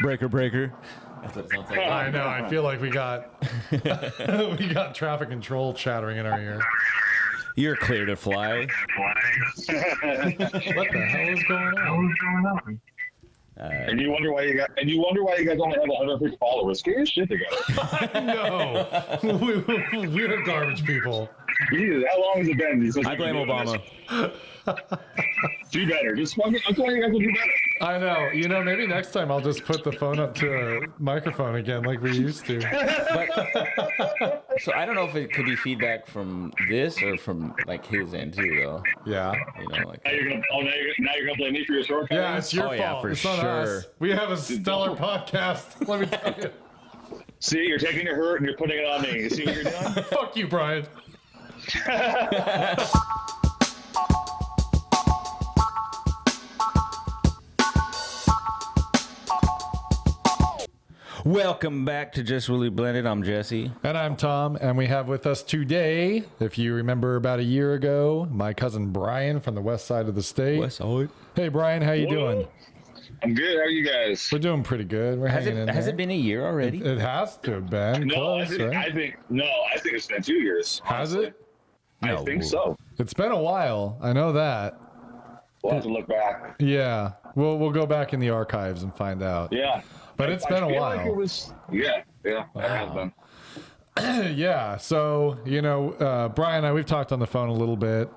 Breaker, breaker. That's what it sounds like. I know. I feel like we got we got traffic control chattering in our ear. You're clear to fly. What the hell is going on? And you wonder why you guys only have 150 followers. Get your shit together. No, we're garbage people. Jesus, how long has it been? I blame Obama. Do better. Just fucking. I'm telling you guys to do better. I know. You know, maybe next time I'll just put the phone up to a microphone again, like we used to. But, so I don't know if it could be feedback from this or from like his end too, though. Yeah. You know, like. Now you're gonna blame me for your shortcomings. Yeah, it's your fault. Yeah, for it's not sure. us. We have a stellar podcast. Let me tell you. See, you're taking your hurt and you're putting it on me. You see what you're doing? Fuck you, Brian. Welcome back to Just Really Blended. I'm Jesse. And I'm Tom, and we have with us today, if you remember about a year ago, my cousin Brian from the west side of the state. West Side. Hey, Brian, how you doing? I'm good. How are you guys? We're doing pretty good. We're Has hanging in it there. been a year already? It has to have been No, close, right? I think it's been 2 years. Has it? I No. think so. It's been a while. I know that. We'll have to look back. Yeah. We'll go back in the archives and find out. Yeah. But it's been a feel while. Like it was, yeah, it has been. Yeah. So, you know, Brian and I, we've talked on the phone a little bit.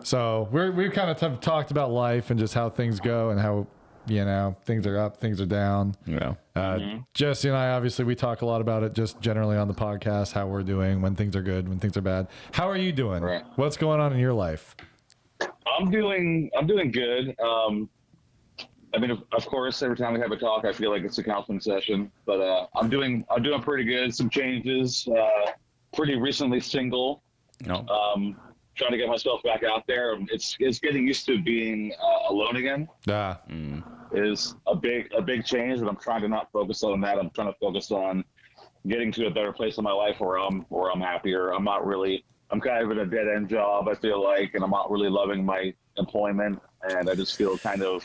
So we've kind of talked about life and just how things go and how, you know, things are up, things are down. Yeah. Jesse and I, obviously, we talk a lot about it just generally on the podcast, how we're doing, when things are good, when things are bad. How are you doing? Right. What's going on in your life? I'm doing good. I mean, of course, every time we have a talk, I feel like it's a counseling session. But I'm doing pretty good. Some changes. Pretty recently single. No. Trying to get myself back out there. It's getting used to being alone again. Yeah. Is a big change, but I'm trying to not focus on that. I'm trying to focus on getting to a better place in my life where I'm happier. I'm kind of in a dead end job, I feel like, and I'm not really loving my employment, and I just feel kind of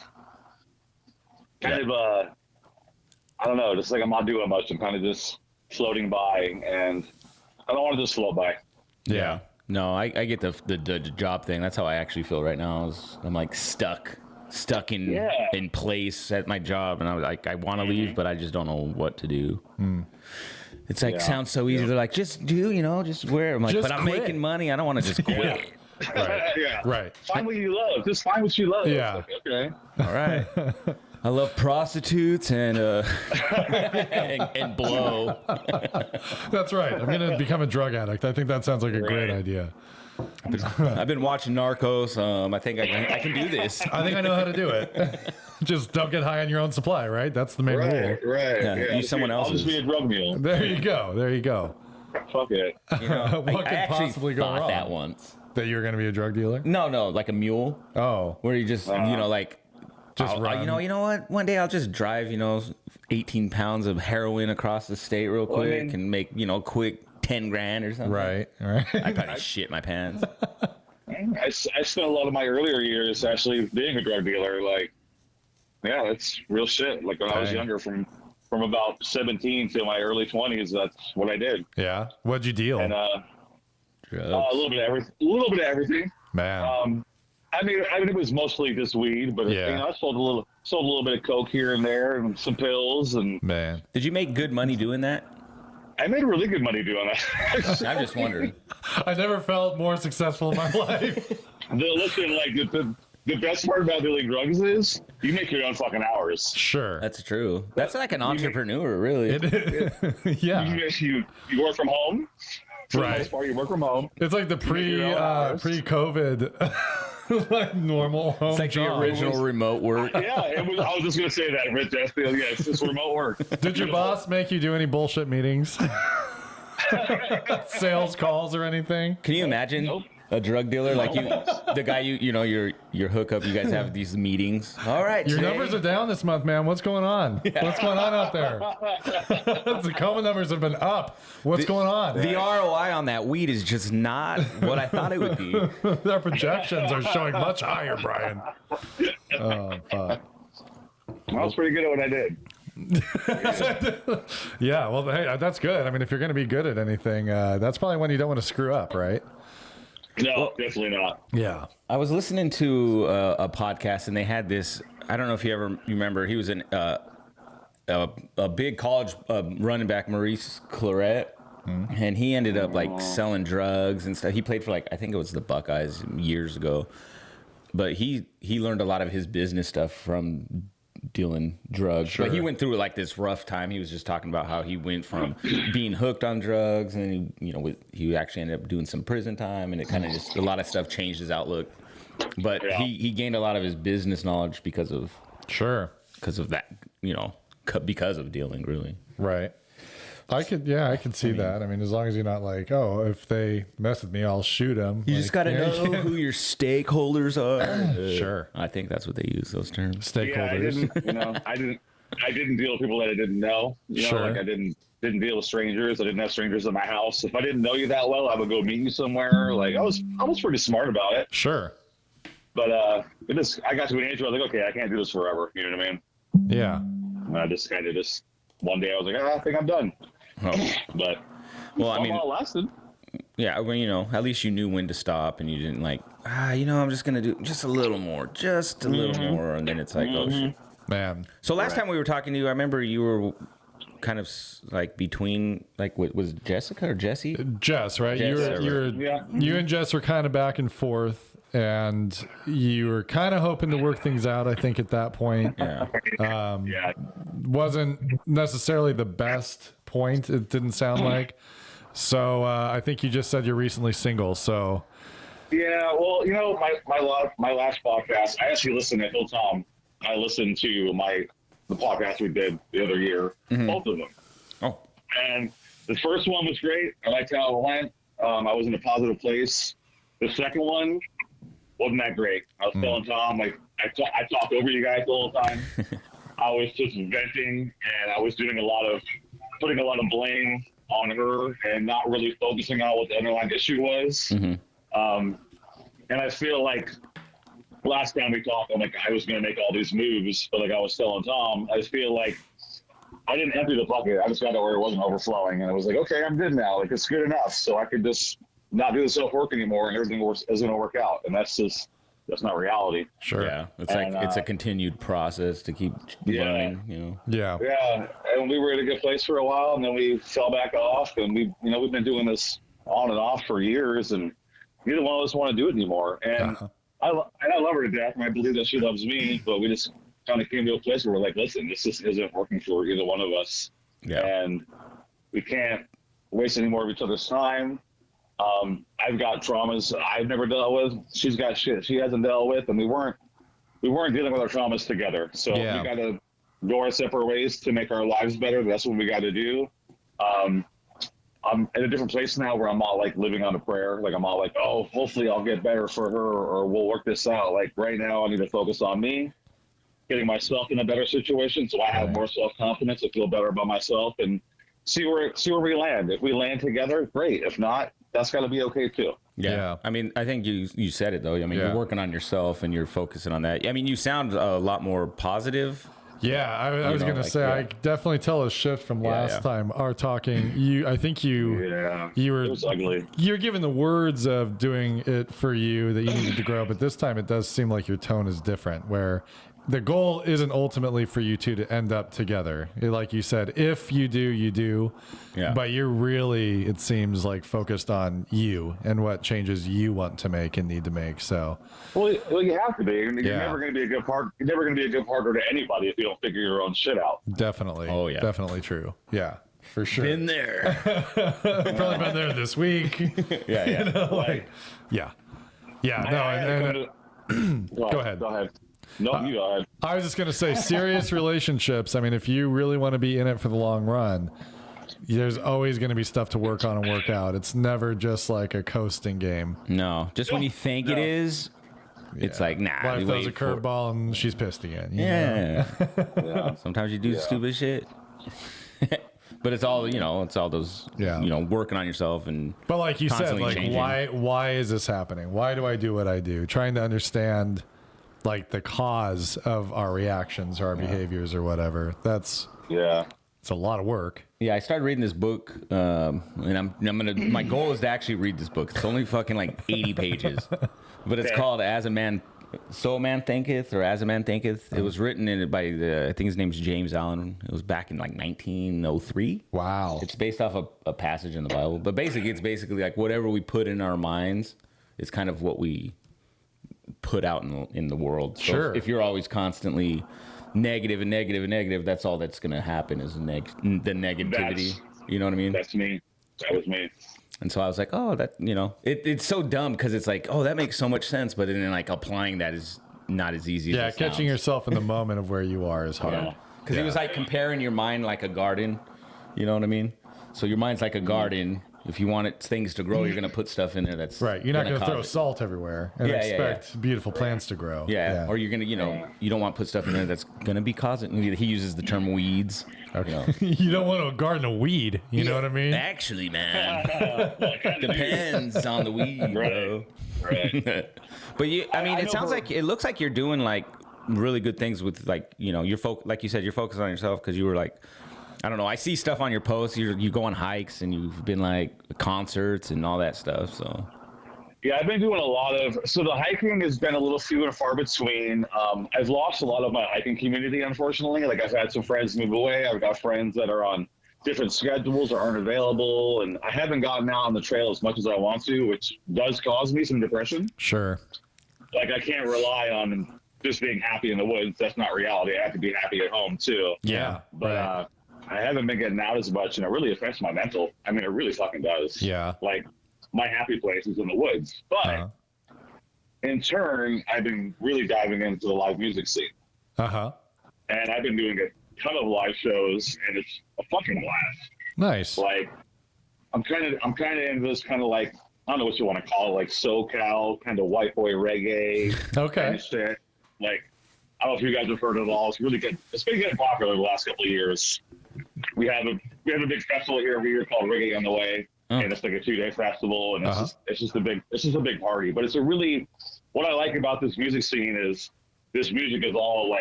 I don't know, just like I'm not doing much. I'm kind of just floating by, and I don't want to just float by. Yeah. No, I get the job thing. That's how I actually feel right now. I'm like stuck in place at my job, and I was like, I want to leave, but I just don't know what to do. It's like sounds so easy. They're like, just wear. I'm like, Just but I'm quit. making money. I don't want to just quit. Right. Yeah. Right. Find what you love. Just find what you love. Yeah. It's like, okay. All right. I love prostitutes and and blow. That's right. I'm going to become a drug addict. I think that sounds like a great idea. I've been watching Narcos. I think I can do this. I think I know how to do it. Just don't get high on your own supply, right? That's the main rule. Right. Yeah, use someone I'll else's. just be a drug mule. There you go. Fuck it. You know, What I could actually possibly go thought wrong? that once. That you're going to be a drug dealer? No, like a mule. Oh. Where you just like Just I'll- run. you know what? One day I'll just drive 18 pounds of heroin across the state real quick I mean- and make quick 10 grand or something. Right. I probably shit my pants. I spent a lot of my earlier years actually being a drug dealer. Like, yeah, that's real shit. Like when I was Dang. younger, from about 17 to my early 20s, that's what I did. Yeah. What'd you deal? And a little bit of everything. Man. I mean, it was mostly just weed, but Yeah. I sold a little bit of coke here and there, and some pills, and Man. Did you make good money doing that? I made really good money doing that. I'm just wondering. I never felt more successful in my life. Listen, like the best part about dealing drugs is you make your own fucking hours. Sure. That's true. That's like an entrepreneur, really. Yeah. You work from home. For the Right. most part, you work from home. It's like the pre-COVID like normal home It's like the job. original remote work. Yeah, I was just gonna say that, Rich. Yeah, it's just remote work. Did your boss make you do any bullshit meetings? Sales calls or anything? Can you imagine Nope. a drug dealer like you, the guy your hookup? You guys have these meetings. All right, Your today- numbers are down this month, man. What's going on? What's going on out there? The coma numbers have been up. What's going on? The ROI on that weed is just not what I thought it would be. Their projections are showing much higher, Brian. Oh, fuck. I was pretty good at what I did. Yeah, well, hey, that's good. I mean, if you're going to be good at anything, that's probably when you don't want to screw up, right? No, definitely not. Yeah. I was listening to a podcast, and they had this. I don't know if you ever remember. He was a big college running back, Maurice Claret. And he ended up like selling drugs and stuff. He played for like, I think it was the Buckeyes years ago. But he learned a lot of his business stuff from dealing drugs. Sure. But he went through like this rough time. He was just talking about how he went from being hooked on drugs, and he actually ended up doing some prison time, and it kind of just a lot of stuff changed his outlook. But he gained a lot of his business knowledge because of that, because of dealing, really. Right. I could see that. I mean, as long as you're not like, oh, if they mess with me, I'll shoot them. You just got to know who your stakeholders are. Sure. I think that's what they use, those terms. Stakeholders. Yeah, I didn't deal with people that I didn't know. Sure. Like I didn't deal with strangers. I didn't have strangers in my house. If I didn't know you that well, I would go meet you somewhere. Like I was pretty smart about it. Sure. But I got to an age where I was like, okay, I can't do this forever. You know what I mean? Yeah. And I just one day I was like, I think I'm done. Oh. But I mean, all lasted. Yeah, well, at least you knew when to stop, and you didn't like, I'm just gonna do just a little more, and then it's like, oh shit, man. So last time we were talking to you, I remember you were kind of like between, like, what was Jessica or Jesse? Jess, right? Jess, You and Jess were kind of back and forth, and you were kind of hoping to work things out. I think at that point, wasn't necessarily the best point. It didn't sound like. So I think you just said you're recently single. So yeah, well, my last podcast, I actually listened to Tom. I listened to the podcast we did the other year, both of them. Oh, and the first one was great. I liked how it went. I was in a positive place. The second one wasn't that great. I was telling Tom, like, I talked over you guys the whole time. I was just venting, and I was putting a lot of blame on her and not really focusing on what the underlying issue was. And I feel like last time we talked, I'm like, I was going to make all these moves, but like I was telling Tom, I feel like I didn't empty the bucket. I just got to where it wasn't overflowing. And I was like, okay, I'm good now. Like, it's good enough. So I could just not do the self-work anymore, and everything is going to work out. And that's not reality. Sure. Yeah. It's it's a continued process to keep learning, Yeah. Yeah. And we were in a good place for a while, and then we fell back off, and we've been doing this on and off for years, and neither one of us want to do it anymore. And I love her to death, and I believe that she loves me, but we just kind of came to a place where we're like, listen, this just isn't working for either one of us. Yeah. And we can't waste any more of each other's time. I've got traumas I've never dealt with. She's got shit she hasn't dealt with, and we weren't dealing with our traumas together. So we got to go our separate ways to make our lives better. That's what we got to do. I'm in a different place now where I'm not like living on a prayer. Like I'm all like, oh, hopefully I'll get better for her, or we'll work this out. Like right now I need to focus on me, getting myself in a better situation so I have more self-confidence to feel better about myself, and see where we land. If we land together, great. If not, that's got to be okay too. Yeah. I mean, I think you said it though. I mean, you're working on yourself and you're focusing on that. I mean, you sound a lot more positive. Yeah, I was going to say, I definitely tell a shift from last time. Our talking, you were, it was ugly. You're giving the words of doing it for you that you needed to grow, but this time it does seem like your tone is different, where the goal isn't ultimately for you two to end up together. Like you said, if you do, you do. Yeah. But you're really, it seems like, focused on you and what changes you want to make and need to make. So, well, you have to be. You're never going to be a good partner. You're never going to be a good partner to anybody if you don't figure your own shit out. Definitely. Oh yeah. Definitely true. Yeah. For sure. Been there. Probably been there this week. Yeah. Go ahead. No, you go ahead. I was just going to say, serious relationships, I mean, if you really want to be in it for the long run, there's always going to be stuff to work on and work out. It's never just like a coasting game. No, just when you think it is, it's like, nah. Life throws a curveball and she's pissed again. Yeah. Sometimes you do stupid shit. But it's all, it's all those, working on yourself and. But like you said, like, changing. why is this happening? Why do I do what I do? Trying to understand, like the cause of our reactions or our behaviors or whatever. It's a lot of work. Yeah, I started reading this book, and I'm gonna. My goal is to actually read this book. It's only fucking like 80 pages, but it's called "As a Man, So a Man Thinketh," or "As a Man Thinketh." It was written by I think his name's James Allen. It was back in like 1903. Wow. It's based off a passage in the Bible, but basically, it's basically like whatever we put in our minds is kind of what we put out in the world. So Sure. if you're always constantly negative and negative and negative, that's all that's going to happen is the negativity. You know what I mean? That's me. That was me. And so I was like, oh, that, it's so dumb because it's like, oh, that makes so much sense. But then like applying that is not as easy as it catching sounds. yourself in the moment of where you are is hard. Because he was like comparing your mind like a garden. You know what I mean? So your mind's like a garden. If you want things to grow, you're going to put stuff in there that's Right. You're not going to throw it. salt everywhere and expect beautiful plants to grow. Yeah. Or you're going to, you don't want to put stuff in there that's going to be causing. He uses the term weeds. Okay. You don't want to garden a weed. You know what I mean? Actually, man, depends on the weed, bro. Right. But it looks like you're doing like really good things with like, you're like you said, you're focused on yourself because you were like, I don't know. I see stuff on your posts. You go on hikes and you've been like concerts and all that stuff. So Yeah, I've been doing a lot of. So the hiking has been a little few and far between. I've lost a lot of my hiking community, unfortunately. Like I've had some friends move away. I've got friends that are on different schedules or aren't available, and I haven't gotten out on the trail as much as I want to, which does cause me some depression. Sure. Like I can't rely on just being happy in the woods. That's not reality. I have to be happy at home too. Yeah. But I haven't been getting out as much, and it really affects my mental. I mean, it really fucking does. Yeah. Like, my happy place is in the woods. But in turn, I've been really diving into the live music scene. Uh-huh. And I've been doing a ton of live shows, and it's a fucking blast. Nice. Like, I'm kind of into this kind of like, I don't know what you want to call it, like SoCal, kind of white boy reggae kind of shit. Like, I don't know if you guys have heard of it all. It's really good. It's been getting popular the last couple of years. We have a big festival here every year called Reggae on the Way, and it's like a 2-day festival, and it's just a big party. But it's what I like about this music scene is this music is all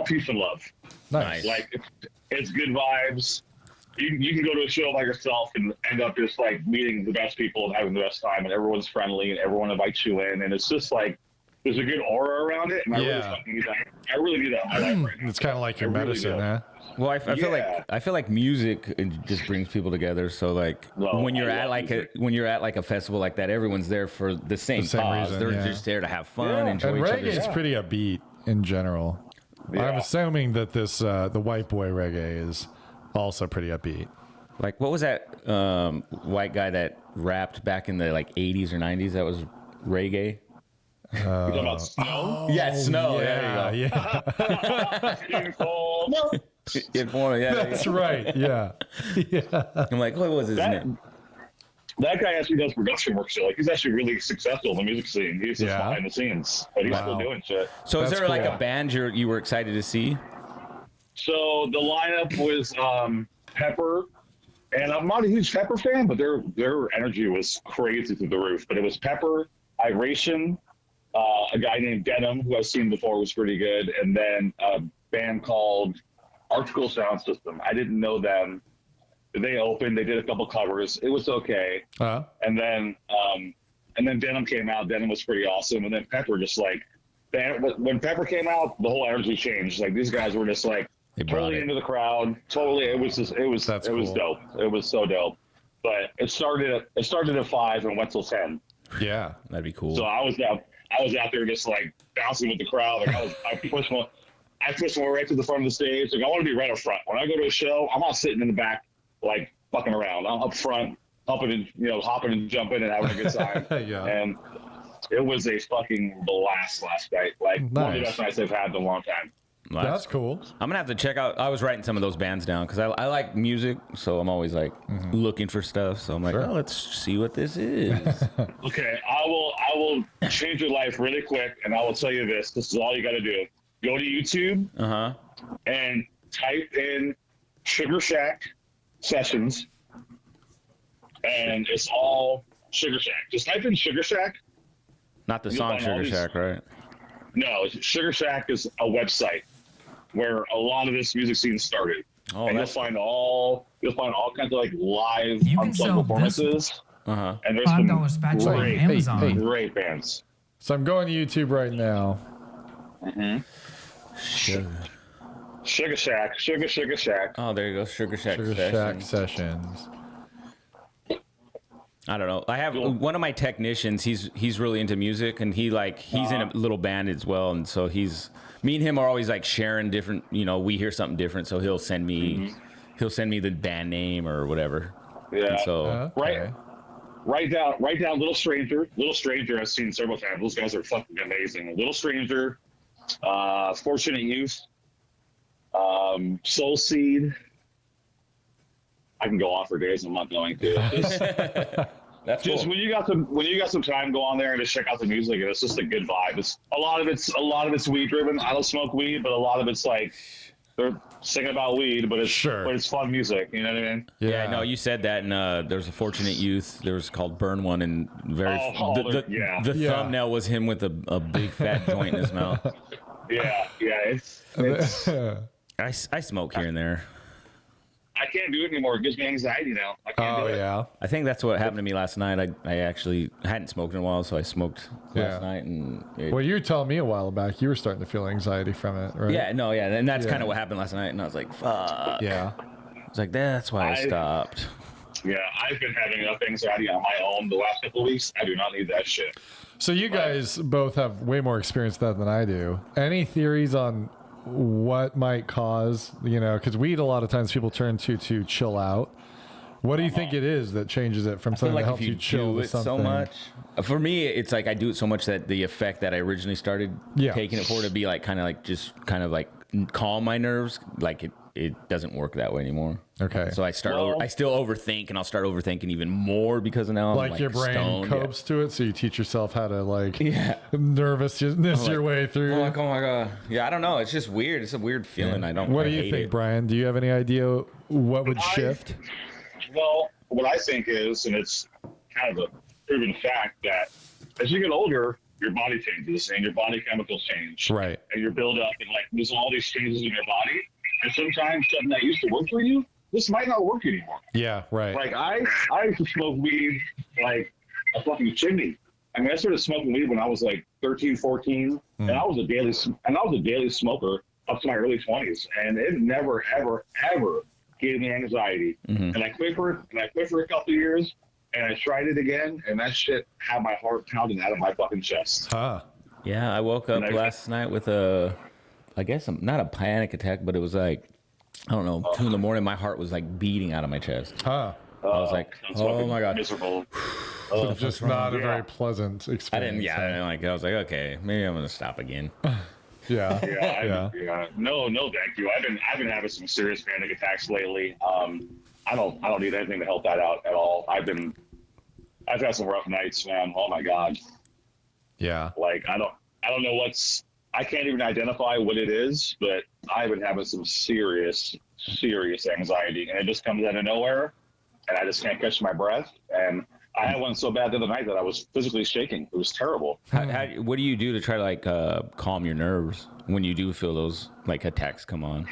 peace and love. Nice. Like it's good vibes. You can go to a show by yourself and end up just like meeting the best people and having the best time, and everyone's friendly and everyone invites you in, and it's just like there's a good aura around it, and I really need that in my life right now. It's kind of like your medicine, huh? Well, I feel like music just brings people together. So like when you're at like a festival like that, everyone's there for the same cause. Reason, They're just there to have fun, enjoy and each reggae other. is pretty upbeat in general. Yeah. I'm assuming that this the white boy reggae is also pretty upbeat. Like what was that white guy that rapped back in the like 80s or 90s? That was reggae. You talking about Snow? Yeah, Snow. Yeah, there you go. Yeah. That's right. Yeah. I'm like, what was his name? That guy actually does production work still. Like he's actually really successful in the music scene. He's just behind the scenes, but he's still doing shit. So is That's there like cool. a band you were excited to see? So the lineup was Pepper, and I'm not a huge Pepper fan, but their energy was crazy through the roof. But it was Pepper, Iration, a guy named Denim, who I've seen before, was pretty good, and then a band called Article Sound System. I didn't know them. They opened. They did a couple covers. It was okay. And then Denim came out. Denim was pretty awesome. And then Pepper just like when Pepper came out, the whole energy changed. Like these guys were just like totally into the crowd. Totally, it was dope. It was so dope. But it started at 5 and went till 10. Yeah, that'd be cool. So I was out there just like bouncing with the crowd. Like I pushed one right to the front of the stage. Like I want to be right up front. When I go to a show, I'm not sitting in the back like fucking around. I'm up front, hopping and jumping and having a good time. Yeah. And it was a fucking blast last night. Like one of the best nights I've had in a long time. Nice. That's cool. I'm gonna have to check out. I was writing some of those bands down because I like music, so I'm always like looking for stuff. So I'm like, oh, let's see what this is. Okay, I will change your life really quick, and I will tell you this. This is all you got to do. Go to YouTube and type in Sugar Shack Sessions, and it's all Sugar Shack. Just type in Sugar Shack. Not the song Sugar Shack, right? No, Sugar Shack is a website where a lot of this music scene started. Oh, and you'll find all kinds of like live unplugged performances. And there's some great bands. So I'm going to YouTube right now. Sugar Shack. Oh, there you go. Sugar Shack Sessions. I don't know. I have one of my technicians. He's really into music, and he's in a little band as well. And so me and him are always like sharing different. We hear something different, so he'll send me the band name or whatever. Yeah. And so write down Little Stranger. Little Stranger I've seen several times. Those guys are fucking amazing. Little Stranger, Fortunate Youth, Soul Seed. I can go on for days. I'm not going to. That's just cool. when you got some time, go on there and just check out the music. It's just a good vibe. It's a lot of it's weed driven. I don't smoke weed, but a lot of it's like they're singing about weed, but it's fun music. You know what I mean? Yeah, no, you said that, and there's a Fortunate Youth. There was called Burn One, and the thumbnail was him with a big fat joint in his mouth. Yeah, it's I smoke here and there. I can't do it anymore. It gives me anxiety now. I can't do it. Yeah. I think that's what happened to me last night. I actually hadn't smoked in a while, so I smoked last night. And well, you were telling me a while back you were starting to feel anxiety from it, right? Yeah, no, yeah. And that's kind of what happened last night. And I was like, fuck. Yeah. I was like, that's why I stopped. Yeah, I've been having enough anxiety on my own the last couple of weeks. I do not need that shit. So you guys both have way more experience with that than I do. Any theories on what might cause, because weed a lot of times people turn to chill out. What do you think it is that changes it from something that helps you chill to something? So much. For me, it's like I do it so much that the effect that I originally started taking it for to be like kind of like calm my nerves, like it doesn't work that way anymore. Okay. So I still overthink, and I'll start overthinking even more because of now I'm like your brain stoned. copes to it, so you teach yourself how to nervousness your way through. I'm like, oh my god. Yeah, I don't know. It's just weird. It's a weird feeling. Yeah. What do you think, Brian? Do you have any idea what would shift? Well, what I think is, and it's kind of a proven fact, that as you get older, your body changes and your body chemicals change. Right. And your buildup and there's all these changes in your body. And sometimes something that used to work for you, this might not work anymore. Yeah, right. Like I used to smoke weed like a fucking chimney. I mean, I started smoking weed when I was like 13, 14, and I was a daily smoker up to my early 20s, and it never, ever, ever gave me anxiety. And I quit for a couple of years, and I tried it again, and that shit had my heart pounding out of my fucking chest. Huh. Yeah, I woke up last night with I guess not a panic attack, but it was like, I don't know, 2 a.m. My heart was like beating out of my chest. Huh. I was like, oh my god. Miserable. So just not a very pleasant experience. I was like, okay, maybe I'm gonna stop again. Yeah. No, thank you. I've been having some serious panic attacks lately. I don't need anything to help that out at all. I've had some rough nights, man. Oh my god. Yeah. Like I don't know I can't even identify what it is, but I've been having some serious anxiety, and it just comes out of nowhere, and I just can't catch my breath. And I had one so bad the other night that I was physically shaking. It was terrible. What do you do to try to calm your nerves when you do feel those attacks come on?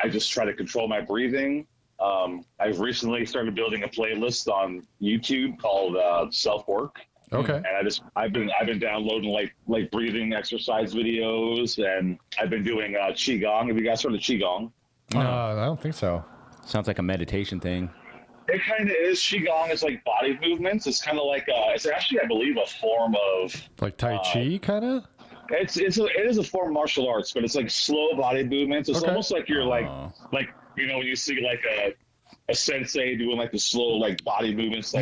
I just try to control my breathing. I've recently started building a playlist on YouTube called Self Work. Okay. And I've been downloading like breathing exercise videos, and I've been doing qigong. Have you guys heard of qigong? I don't think so. Sounds like a meditation thing. It kind of is. Qigong is like body movements. It's kind of like it's actually, I believe, a form of like Tai Chi, kind of. It is a form of martial arts, but it's like slow body movements. It's almost like you're like when you see like a sensei doing like the slow body movements,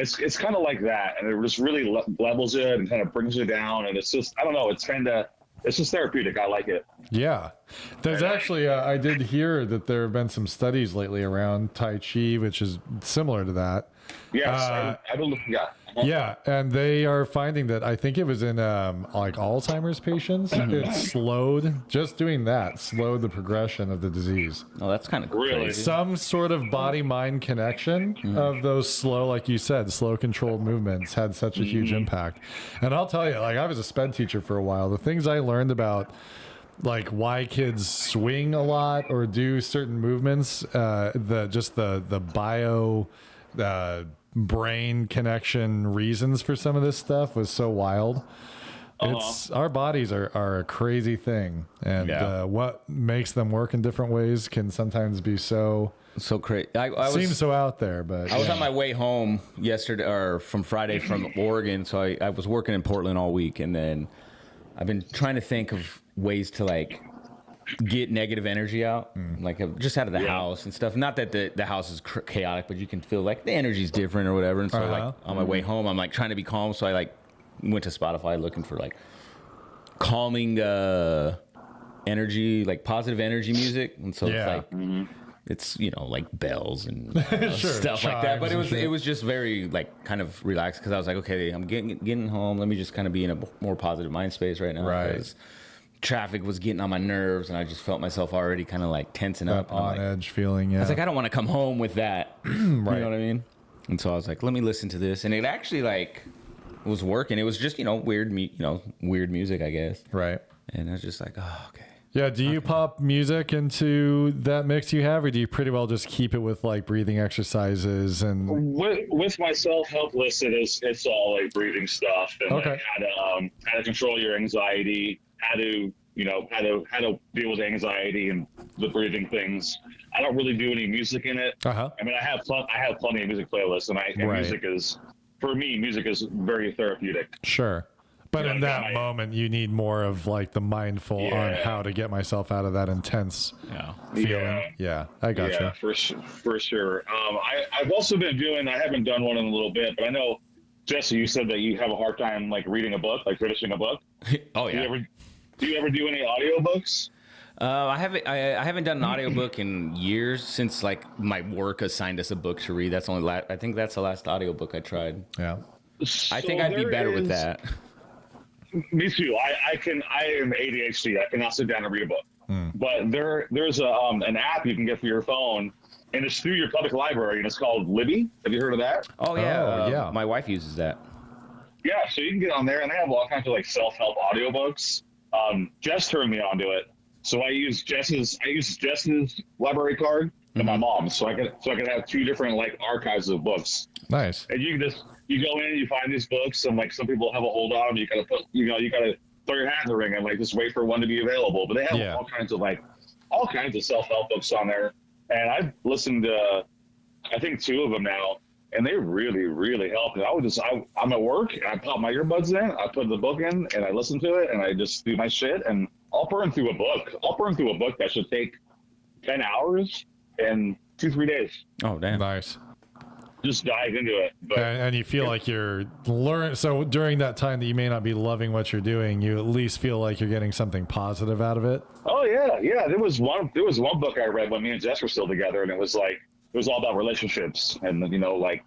it's kind of like that, and it just really levels it and kind of brings it down, and it's just, I don't know, it's just therapeutic. I like it. Yeah. There's actually, I did hear that there have been some studies lately around Tai Chi, which is similar to that. Yes, I believe. Yeah. Yeah, and they are finding that I think it was in like Alzheimer's patients. It slowed just doing that slowed the progression of the disease. Oh, that's kind of Really? crazy. Some sort of body-mind connection of those slow, like you said, slow controlled movements had such a huge impact. And I'll tell you, like I was a sped teacher for a while. The things I learned about like why kids swing a lot or do certain movements, the bio brain connection reasons for some of this stuff was so wild. It's our bodies are a crazy thing, and what makes them work in different ways can sometimes be so crazy. seems so out there. But I was on my way home yesterday, or from Friday from Oregon. So I was working in Portland all week, and then I've been trying to think of ways to like get negative energy out, like just out of the house and stuff. Not that the house is chaotic, but you can feel like the energy's different or whatever. And so like on my way home, I'm like trying to be calm. So I like went to Spotify looking for like calming energy, like positive energy music. And so it's like it's like bells and stuff like that. But it was just very like kind of relaxed because I was like, okay, I'm getting home. Let me just kind of be in a more positive mind space right now. Right. Traffic was getting on my nerves, and I just felt myself already kind of like tensing up. On edge feeling. Yeah. I was like, I don't want to come home with that. Right. You know what I mean? And so I was like, let me listen to this, and it actually like was working. It was just weird music, I guess. Right. And I was just like, oh, okay. Yeah. Do you pop music into that mix you have, or do you pretty well just keep it with like breathing exercises and? With my self-help list, it's all like breathing stuff and like how to control your anxiety, how to deal with anxiety and the breathing things. I don't really do any music in it. I mean, I have plenty of music playlists, and music is, for me, music is very therapeutic. Sure. But in that moment, you need more of like the mindful on how to get myself out of that intense feeling. Yeah, I got you. Yeah, for sure. I've also been I haven't done one in a little bit, but I know, Jesse, you said that you have a hard time like reading a book, like finishing a book. Oh yeah. Do you ever do any audiobooks? I haven't done an audiobook in years since like my work assigned us a book to read. That's only I think that's the last audiobook I tried. Yeah. I think I'd be better with that. Me too. I am ADHD. I cannot sit down and read a book. But there's an app you can get for your phone, and it's through your public library, and it's called Libby. Have you heard of that? Oh yeah. My wife uses that. Yeah, so you can get on there, and they have all kinds of like self-help audiobooks. Jess turned me onto it, so I use Jess's library card and my mom's, so I could have two different like archives of books. Nice. And you go in and you find these books, and like some people have a hold on them. You gotta throw your hat in the ring and like just wait for one to be available. But they have all kinds of self-help books on there, and I've listened to I think two of them now. And they really, really help. And I'm at work, and I pop my earbuds in, I put the book in, and I listen to it, and I just do my shit, and I'll burn through a book. That should take 10 hours in 2-3 days. Oh, damn. Nice. Just dive into it. But, and you feel like you're learning. So during that time that you may not be loving what you're doing, you at least feel like you're getting something positive out of it. Oh, yeah. There was one book I read when me and Jess were still together, and it was all about relationships and, like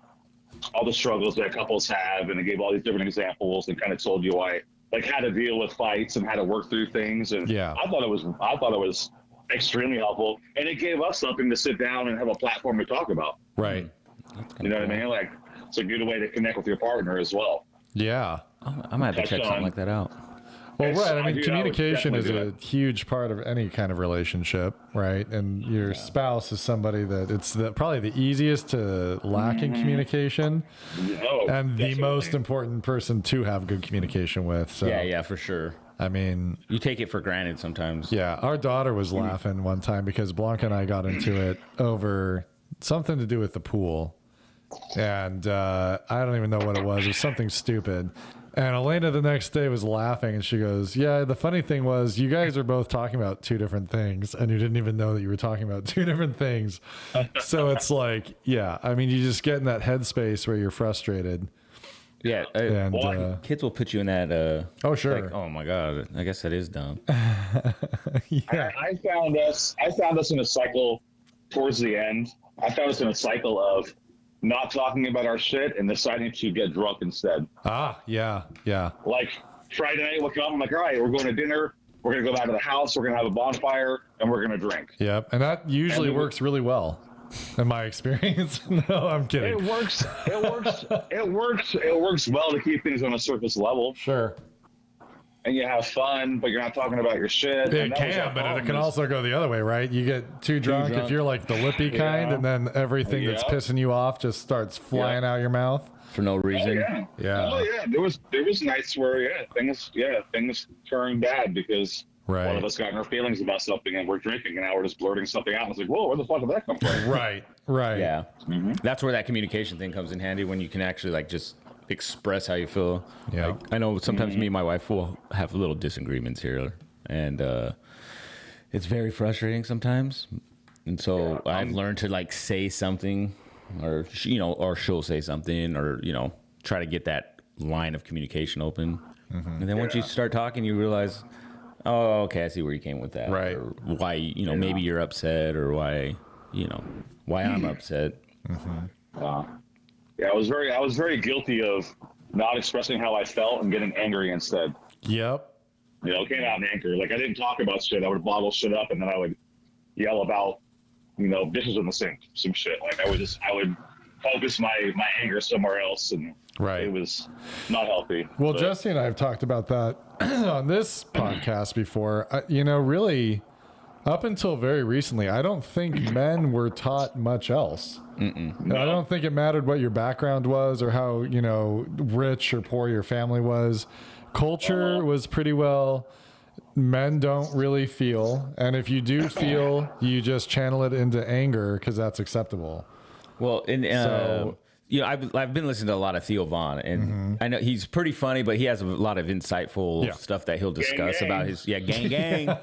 all the struggles that couples have. And it gave all these different examples and kind of told you how to deal with fights and how to work through things. And I thought it was extremely helpful. And it gave us something to sit down and have a platform to talk about. Right. You know what I mean? Like, it's a good way to connect with your partner as well. Yeah. I might have to check something like that out. Well, right. I mean, communication is a huge part of any kind of relationship, right? And your spouse is somebody that it's probably the easiest to lack in communication, and the most important person to have good communication with. So, yeah, for sure. I mean, you take it for granted sometimes. Yeah, our daughter was laughing one time because Blanca and I got into it over something to do with the pool, and I don't even know what it was. It was something stupid. And Elena the next day was laughing, and she goes, yeah, the funny thing was you guys are both talking about two different things, and you didn't even know that you were talking about two different things. So it's like, yeah, I mean, you just get in that headspace where you're frustrated. Yeah, and kids will put you in that. Oh, sure. Like, oh my God, I guess that is dumb. Yeah, I found us in a cycle towards the end. I found us in a cycle of not talking about our shit and deciding to get drunk instead. Yeah. Like Friday night, we'll come. I'm like, all right, we're going to dinner. We're going to go back to the house. We're going to have a bonfire and we're going to drink. Yep. And that usually works really well in my experience. No, I'm kidding. It works. It works well to keep things on a surface level. Sure. And you have fun, but you're not talking about your shit. It can, but it can also go the other way, right? You get too drunk if you're like the lippy kind, and then everything that's pissing you off just starts flying out your mouth for no reason. Oh yeah. There was nights where things turned bad because one of us got in our feelings about something and we're drinking, and now we're just blurting something out. And it's like, whoa, where the fuck did that come from? Right. Yeah. That's where that communication thing comes in handy, when you can actually like just express how you feel. Yeah. Like, I know sometimes me and my wife will have little disagreements here, and it's very frustrating sometimes. And so I've learned to like say something, or or she'll say something, or try to get that line of communication open. And then once you start talking, you realize, oh, okay, I see where you came with that. Right. Or why, maybe you're upset, or why I'm upset. Yeah, I was very guilty of not expressing how I felt and getting angry instead. Yep. It came out in anger. Like, I didn't talk about shit. I would bottle shit up, and then I would yell about, dishes in the sink, some shit. Like, I would focus my anger somewhere else, and it was not healthy. Well, Jesse and I have talked about that on this podcast before. Really, up until very recently, I don't think men were taught much else. No. I don't think it mattered what your background was or how, rich or poor your family was. Culture was pretty well, men don't really feel. And if you do feel, you just channel it into anger because that's acceptable. Well, I've been listening to a lot of Theo Von, and I know he's pretty funny, but he has a lot of insightful stuff that he'll discuss about his gang.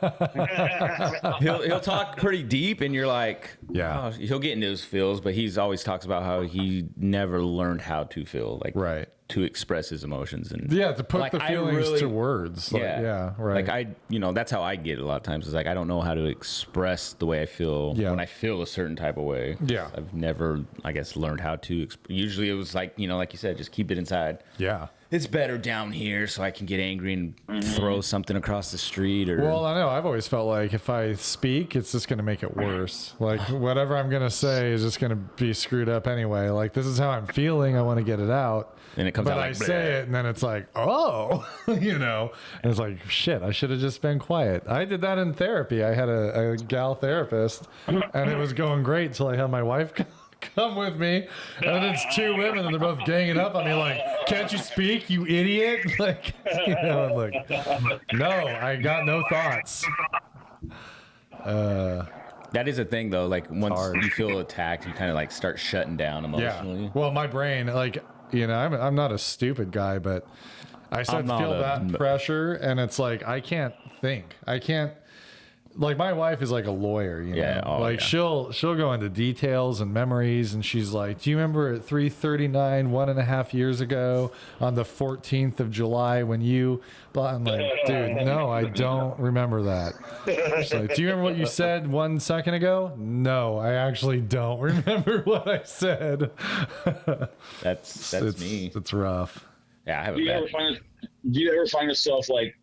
He'll talk pretty deep, and you're like, he'll get into his feels, but he's always talks about how he never learned how to feel, like to express his emotions and to put the feelings to words. Like that's how I get it a lot of times. It's like I don't know how to express the way I feel when I feel a certain type of way. Yeah, I've never, I guess, learned how to. Usually, it was like like you said, just keep it inside. Yeah, it's better down here, so I can get angry and throw something across the street. Or well, I know I've always felt like if I speak, it's just going to make it worse. Like whatever I'm going to say is just going to be screwed up anyway. Like this is how I'm feeling. I want to get it out. And it comes out like, I say it, and then it's like, oh, and it's like, shit, I should have just been quiet. I did that in therapy. I had a gal therapist, and it was going great till I had my wife come with me, and then it's two women, and they're both ganging up on me like, can't you speak, you idiot? Like, I'm like, no, I got no thoughts. That is a thing, though. Like, once you feel attacked, you kind of like start shutting down emotionally. Yeah. Well, my brain, like, I'm not a stupid guy, but I start to feel that pressure, and it's like I can't think. I can't. Like my wife is like a lawyer, she'll go into details and memories, and she's like, "Do you remember at 3:39 1.5 years ago on the 14th of July when you?" I'm like, dude, no, I don't remember that. She's like, "Do you remember what you said 1 second ago?" No, I actually don't remember what I said. That's me. It's rough. Yeah, I have do you ever find yourself like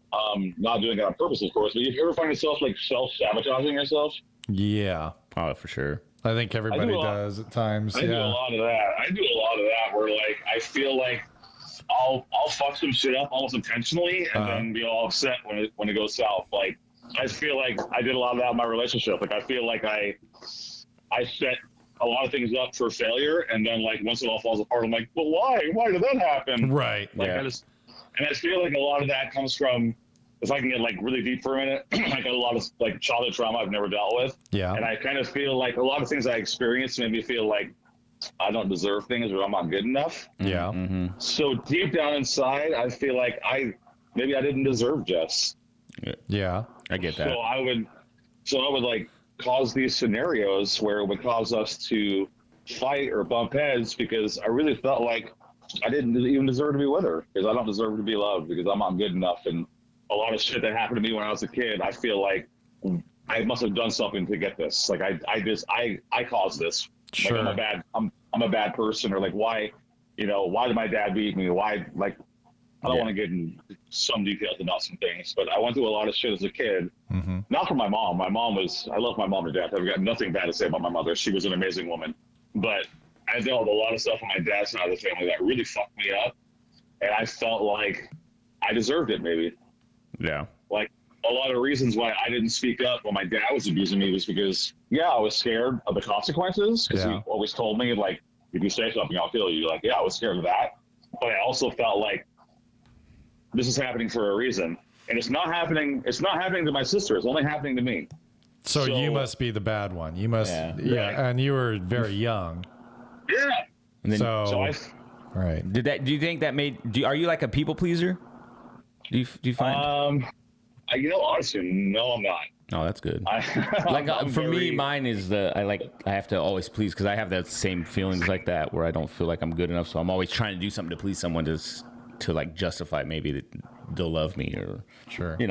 not doing it on purpose, of course, but you ever find yourself like self-sabotaging yourself? Yeah. Oh, for sure. I think everybody does at times. I do a lot of that where like I feel like I'll fuck some shit up almost intentionally and then be all upset when it goes south. Like I feel like I did a lot of that in my relationship. Like I feel like I set a lot of things up for failure, and then like once it all falls apart, I'm like, well, why did that happen? Right. Like I feel like a lot of that comes from, if I can get like really deep for a minute, I got a lot of like childhood trauma I've never dealt with. Yeah. And I kind of feel like a lot of things I experienced made me feel like I don't deserve things or I'm not good enough. Yeah. Mm-hmm. So deep down inside, I feel like maybe I didn't deserve Jess. Yeah. I get that. So I would like cause these scenarios where it would cause us to fight or bump heads because I really felt like I didn't even deserve to be with her because I don't deserve to be loved because I'm not good enough. And a lot of shit that happened to me when I was a kid, I feel like I must have done something to get this. Like I caused this. Sure. Like I'm I'm a bad person, or like why did my dad beat me? Why, like, I don't want to get in some details about some things, but I went through a lot of shit as a kid. Mm-hmm. Not from my mom. I love my mom to death. I've got nothing bad to say about my mother. She was an amazing woman. But I dealt with a lot of stuff on my dad's side of the family that really fucked me up. And I felt like I deserved it, maybe. Yeah. Like, a lot of reasons why I didn't speak up when my dad was abusing me was because, I was scared of the consequences. Because he always told me, like, if you say something, I'll kill you. Like, I was scared of that. But I also felt like this is happening for a reason. And it's not happening to my sister. It's only happening to me. So you must be the bad one. You must, and you were very young. Yeah. And then, right. Do you think that are you like a people pleaser? Do you find? Honestly, no, I'm not. Oh, that's good. Mine is I have to always please, because I have that same feelings like that where I don't feel like I'm good enough. So I'm always trying to do something to please someone to like justify maybe that they'll love me or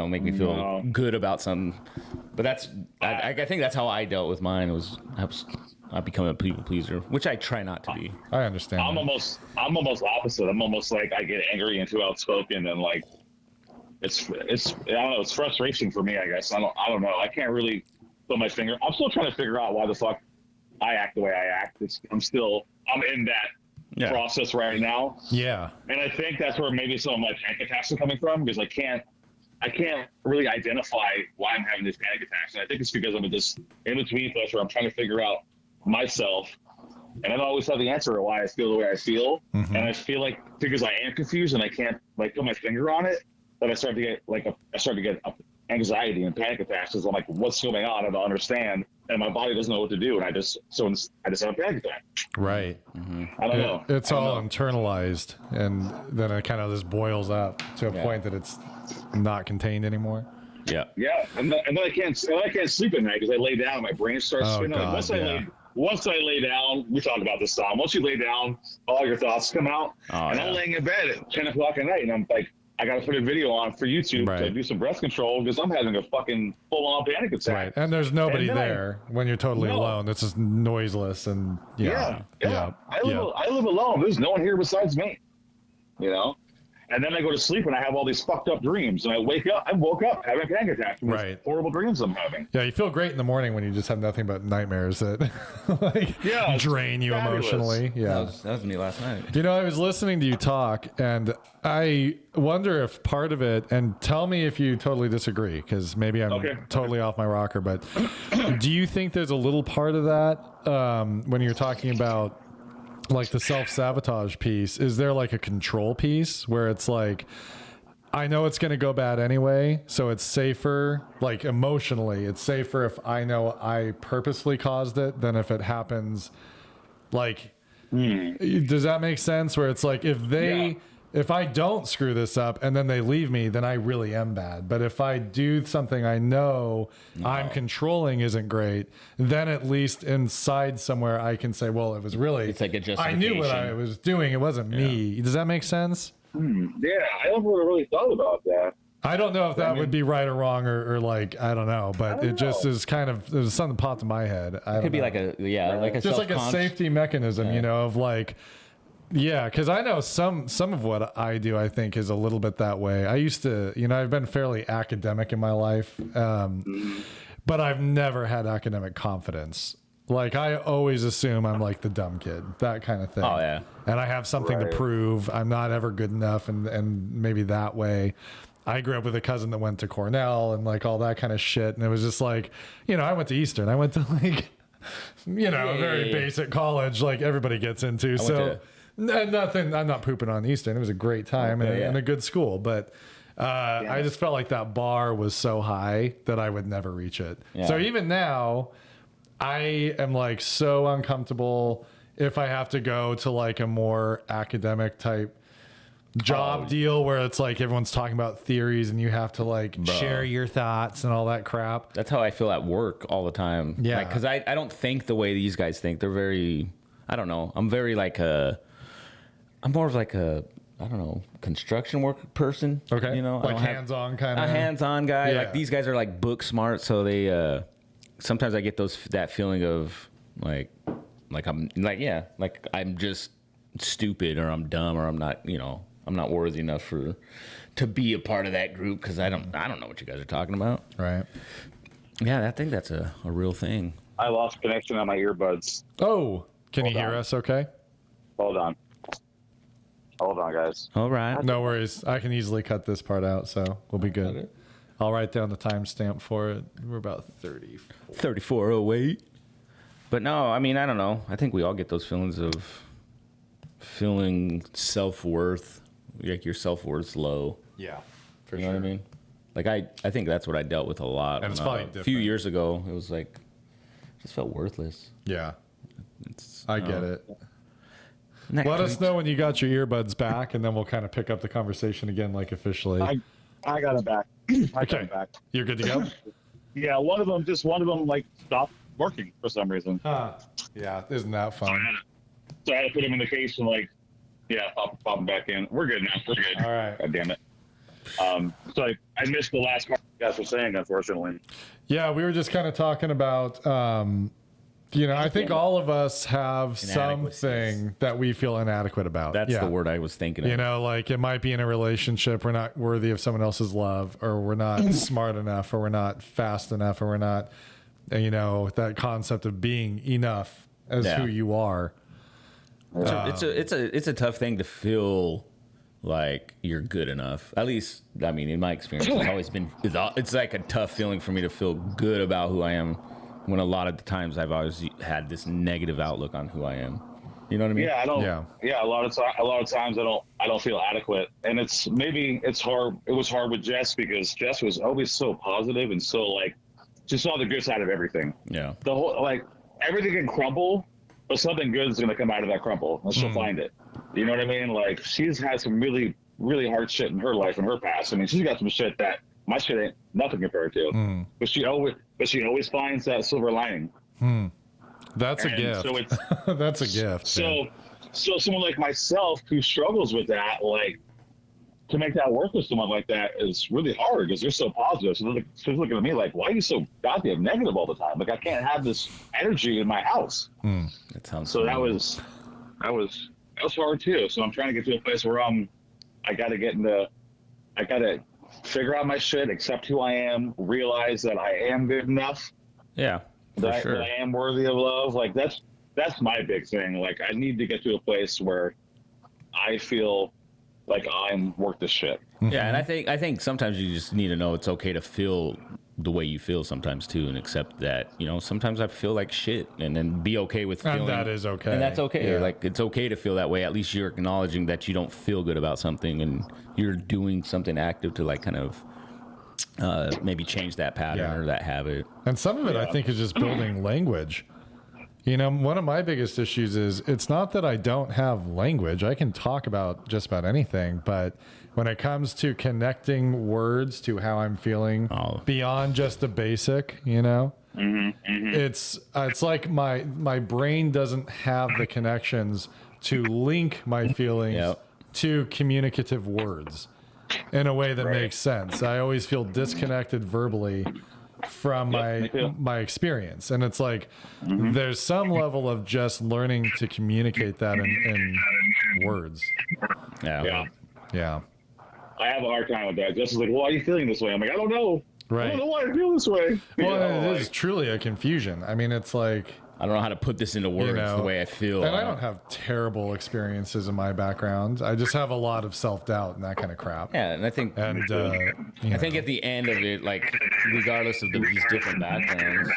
make me feel good about something. But I think that's how I dealt with mine. I become a people pleaser, which I try not to be. I understand. I'm almost opposite. I'm almost like I get angry and too outspoken, and like it's I don't know. It's frustration for me, I guess. I don't know. I can't really put my finger. I'm still trying to figure out why the fuck I act the way I act. I'm in that process right now. Yeah. And I think that's where maybe some of my panic attacks are coming from, because I can't really identify why I'm having these panic attacks. And I think it's because I'm in this in-between place where I'm trying to figure out myself. And I don't always have the answer to why I feel the way I feel. Mm-hmm. And I feel like because I am confused and I can't like put my finger on it, that I start to get anxiety and panic attacks, because I'm like, what's going on? I don't understand. And my body doesn't know what to do. And I just have a panic attack. Right. Mm-hmm. I don't know. It's all internalized, and then it kind of just boils up to a point that it's not contained anymore. Yeah. Yeah. And then I can't sleep at night because I lay down, my brain starts spinning. God, once I lay down, we talk about this, Tom. Once you lay down, all your thoughts come out. I'm laying in bed at 10 o'clock at night, and I'm like, I got to put a video on for YouTube to do some breath control, because I'm having a fucking full-on panic attack. Right, and there's nobody there when you're totally alone. It's just noiseless, and I live alone. There's no one here besides me. And then I go to sleep and I have all these fucked up dreams, and I woke up having a panic attack from these horrible dreams I'm having. Yeah, you feel great in the morning when you just have nothing but nightmares that drain you emotionally. Yeah, that was me last night. I was listening to you talk, and I wonder if part of it, and tell me if you totally disagree, because maybe I'm totally off my rocker, but do you think there's a little part of that when you're talking about like the self-sabotage piece? Is there like a control piece where it's like, I know it's going to go bad anyway, so it's safer, like emotionally, it's safer if I know I purposely caused it than if it happens, like, does that make sense? Where it's like, if I don't screw this up and then they leave me, then I really am bad. But if I do something I know I'm controlling isn't great, then at least inside somewhere I can say, well, it was really, it's like a justification. I knew what I was doing. It wasn't me. Does that make sense? Yeah, I never really thought about that. I don't know if that would be right or wrong or like, I don't know, but it just is kind of, there's something popped in my head. It could be like a just like a safety mechanism, of like, yeah, because I know some of what I do, I think, is a little bit that way. I used to, I've been fairly academic in my life, but I've never had academic confidence. Like, I always assume I'm like the dumb kid, that kind of thing. Oh, yeah. And I have something to prove. I'm not ever good enough, and maybe that way. I grew up with a cousin that went to Cornell and like all that kind of shit. And it was just like, I went to Eastern. I went to like, a very basic college like everybody gets into. Nothing, I'm not pooping on Eastern. It was a great time and a good school, but I just felt like that bar was so high that I would never reach it. Yeah. So even now, I am like so uncomfortable if I have to go to like a more academic type job deal where it's like everyone's talking about theories and you have to like share your thoughts and all that crap. That's how I feel at work all the time. Yeah. Because I don't think the way these guys think. They're very, I don't know. I'm very like I'm more of like a, I don't know, construction work person. Okay. Like hands-on kind of. A hands-on guy. Yeah. Like these guys are like book smart. So they, sometimes I get that feeling of like like I'm like, yeah, like I'm just stupid or I'm dumb or I'm not, I'm not worthy enough to be a part of that group because I don't know what you guys are talking about. Right. Yeah, I think that's a real thing. I lost connection on my earbuds. Oh, can Hold you hear on. us okay? Hold on, guys. All right. No worries. I can easily cut this part out, so we'll be good. I'll write down the timestamp for it. We're about 3408. But no, I mean, I don't know. I think we all get those feelings of feeling self-worth, like your self-worth's low. Yeah, for You know what I mean? Like, I think that's what I dealt with a lot. And it's when, probably a different. few years ago, it was like, just felt worthless. Yeah, It's, I get it. and that Let us creeps- know when you got your earbuds back, and then we'll kind of pick up the conversation again, like officially. I got it back. I got Okay. it back. You're good to go? Yeah, one of them like stopped working for some reason. Yeah, isn't that fun? So I had to put him in the case and like, yeah, pop him back in. We're good now. We're good. All right. God damn it. So I missed the last part you guys were saying, unfortunately. Yeah, we were just kind of talking about, I think all of us have Inadequacies. something that we feel inadequate about. That's Yeah. the word I was thinking of. Like it might be in a relationship, we're not worthy of someone else's love, or we're not smart enough, or we're not fast enough, or we're not, that concept of being enough as Yeah. who you are. It's a tough thing to feel like you're good enough. At least, I mean, in my experience, it's always been. It's like a tough feeling for me to feel good about who I am, when a lot of the times I've always had this negative outlook on who I am. You know what I mean? Yeah, I don't. Yeah. Yeah, a lot of times I don't feel adequate, and it's hard. It was hard with Jess because Jess was always so positive and so like, she saw the good side of everything. Yeah. The whole like everything can crumble, but something good is going to come out of that crumble, and she'll find it. You know what I mean? Like she's had some really, really hard shit in her life and her past. I mean, she's got some shit that my shit ain't nothing compared to. But she always finds that silver lining. That's a And gift. so it's That's a gift. so someone like myself who struggles with that, like to make that work with someone like that is really hard because they're so positive. So she's looking at me like, why are you so goddamn negative all the time? Like I can't have this energy in my house. That sounds. So that familiar. was hard too. So I'm trying to get to a place where I got to figure out my shit, accept who I am, realize that I am good enough, Yeah, for that sure. I am worthy of love. Like that's my big thing. Like I need to get to a place where I feel like I'm worth the shit. Yeah, and I think sometimes you just need to know it's okay to feel the way you feel sometimes too, and accept that sometimes I feel like shit, and then be okay with feeling. And that is okay. And that's okay. Yeah. Like it's okay to feel that way. At least you're acknowledging that you don't feel good about something, and you're doing something active to like kind of maybe change that pattern Yeah. or that habit. And some of it, I think, is just building language. One of my biggest issues is it's not that I don't have language. I can talk about just about anything, but when it comes to connecting words to how I'm feeling beyond just the basic, it's like my brain doesn't have the connections to link my feelings Yep. to communicative words in a way that makes sense. I always feel disconnected verbally from me too. my experience, and it's like there's some level of just learning to communicate that in words. Yeah. Yeah, I have a hard time with that. Jess is like, well, why are you feeling this way? I'm like, I don't know. I right. don't know why I feel this way. Well, it like, is truly a confusion. I mean, it's like, I don't know how to put this into words the way I feel. and I don't have terrible experiences in my background. I just have a lot of self-doubt and that kind of crap. Yeah, and I think And I think at the end of it, like regardless of these different backgrounds,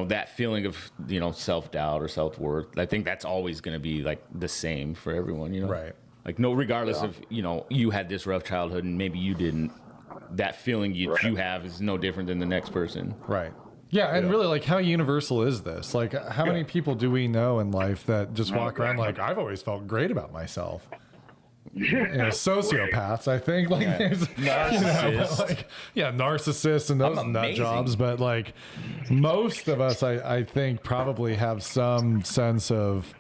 that feeling of self-doubt or self-worth, I think that's always going to be like the same for everyone. Right. Like regardless of you had this rough childhood and maybe you didn't. That feeling you have is no different than the next person. Right. Yeah, and really, like, how universal is this? Like, how many people do we know in life that just walk around like, I've always felt great about myself? Sociopaths, I think. Like, there's, Narcissists. narcissists and those I'm nut amazing. jobs. But, like, most of us, I think, probably have some sense of,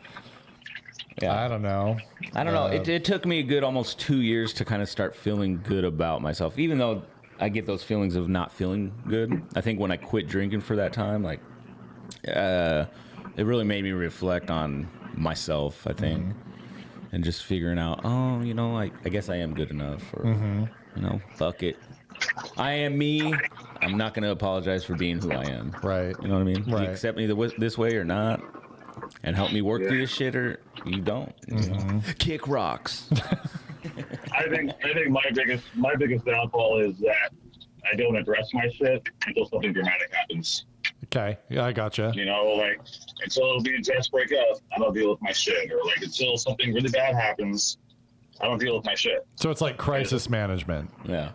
I don't know. I don't know. It took me a good almost 2 years to kind of start feeling good about myself, even though I get those feelings of not feeling good. I think when I quit drinking for that time, like It really made me reflect on myself, I think, and just figuring out, oh, I guess I am good enough, or fuck it, I am me. I'm not gonna apologize for being who I am. Right. You know what I mean? Right. You accept me this way or not, and help me work through this shit, or you don't. Kick rocks. I think my biggest downfall is that I don't address my shit until something dramatic happens. Okay. Yeah, I gotcha. Like until me and Jess break up, I don't deal with my shit, or like until something really bad happens, I don't deal with my shit. So it's like crisis management. Yeah.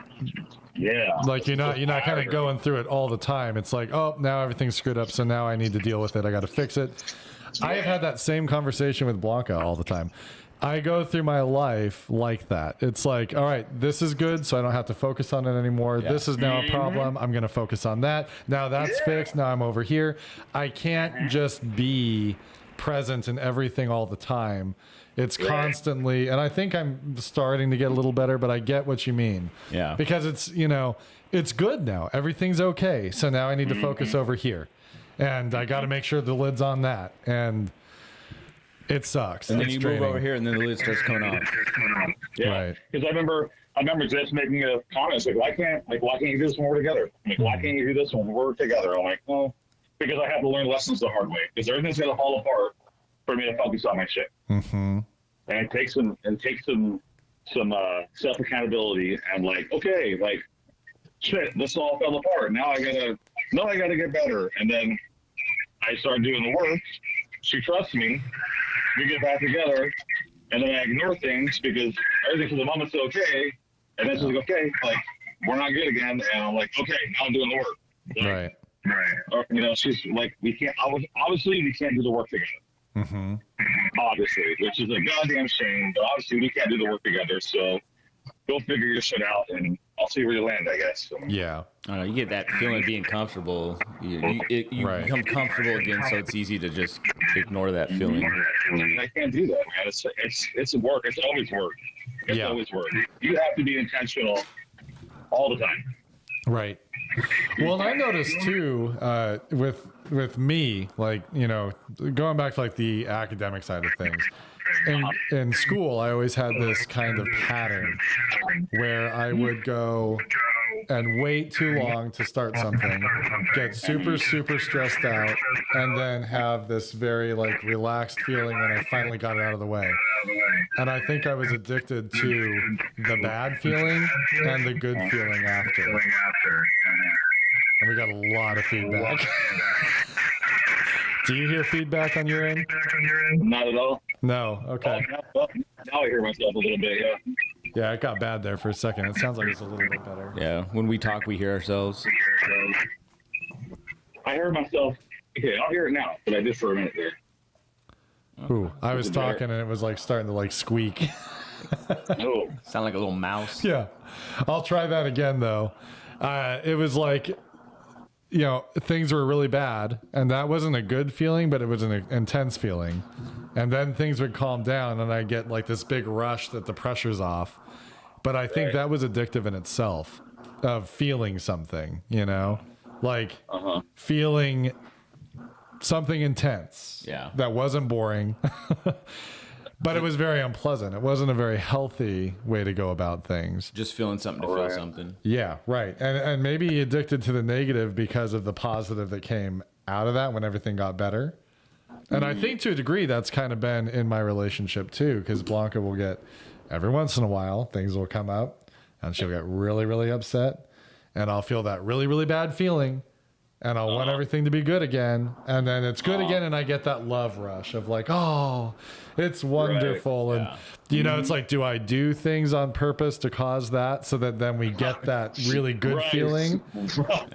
Yeah. Like you're not kind of going through it all the time. It's like, oh, now everything's screwed up, so now I need to deal with it. I got to fix it. I have had that same conversation with Blanca all the time. I go through my life like that. It's like, all right, this is good, so I don't have to focus on it anymore. Yeah. This is now a problem. I'm going to focus on that. Now that's fixed. Now I'm over here. I can't just be present in everything all the time. It's constantly, and I think I'm starting to get a little better, but I get what you mean. Yeah. Because it's, it's good now. Everything's okay. So now I need to focus over here. And I got to make sure the lid's on that. And it sucks. And then it's you draining. move over here, and then the lid starts coming off. Yeah. Right. Because I remember just making a comment like, why can't you do this when we're together? Why can't you do this when we're together? I'm like, well, because I have to learn lessons the hard way. Because everything's gonna fall apart for me to focus on my shit. Mm-hmm. And it takes some self accountability and like, okay, like, shit, this all fell apart. Now I gotta get better. And then I start doing the work. She trusts me. We get back together, and then I ignore things because everything for the moment's okay. And then she's like, okay, like, we're not good again. And I'm like, okay, now I'm doing the work. Like, Right. Or, she's like, we can't do the work together. Mm-hmm. Obviously, which is a goddamn shame. But obviously, we can't do the work together. So go figure your shit out, and I'll see where you land, I guess. So. Yeah. I don't know, you get that feeling of being comfortable. You become comfortable again, so it's easy to just ignore that feeling. I can't do that, man. It's work. It's always work. It's always work. You have to be intentional all the time. Right. Well, and I noticed too, with me, like, going back to like the academic side of things. In school, I always had this kind of pattern where I would go and wait too long to start something, get super, super stressed out, and then have this very like relaxed feeling when I finally got it out of the way. And I think I was addicted to the bad feeling and the good feeling after. And we got a lot of feedback. Do you hear feedback on your end? Not at all. No. Okay. Now I hear myself a little bit. Yeah. Yeah, it got bad there for a second. It sounds like it's a little bit better. Yeah, when we talk, we hear ourselves. I heard myself. Okay, I'll hear it now, but I did for a minute there. Ooh, I was talking and it was like starting to like squeak. Oh. Sound like a little mouse. Yeah. I'll try that again though. It was like, things were really bad, and that wasn't a good feeling, but it was an intense feeling. And then things would calm down and I get like this big rush that the pressure's off. But I think that was addictive in itself, of feeling something, like feeling something intense. Yeah. That wasn't boring. But it was very unpleasant. It wasn't a very healthy way to go about things. Just feeling something to feel something. Yeah, right. And maybe addicted to the negative because of the positive that came out of that when everything got better. And I think to a degree that's kind of been in my relationship too, because Blanca will get, every once in a while, things will come up and she'll get really, really upset. And I'll feel that really, really bad feeling. And I'll want everything to be good again. And then it's good again. And I get that love rush of like, oh, it's wonderful. Right. And, it's like, do I do things on purpose to cause that so that then we get that really good feeling?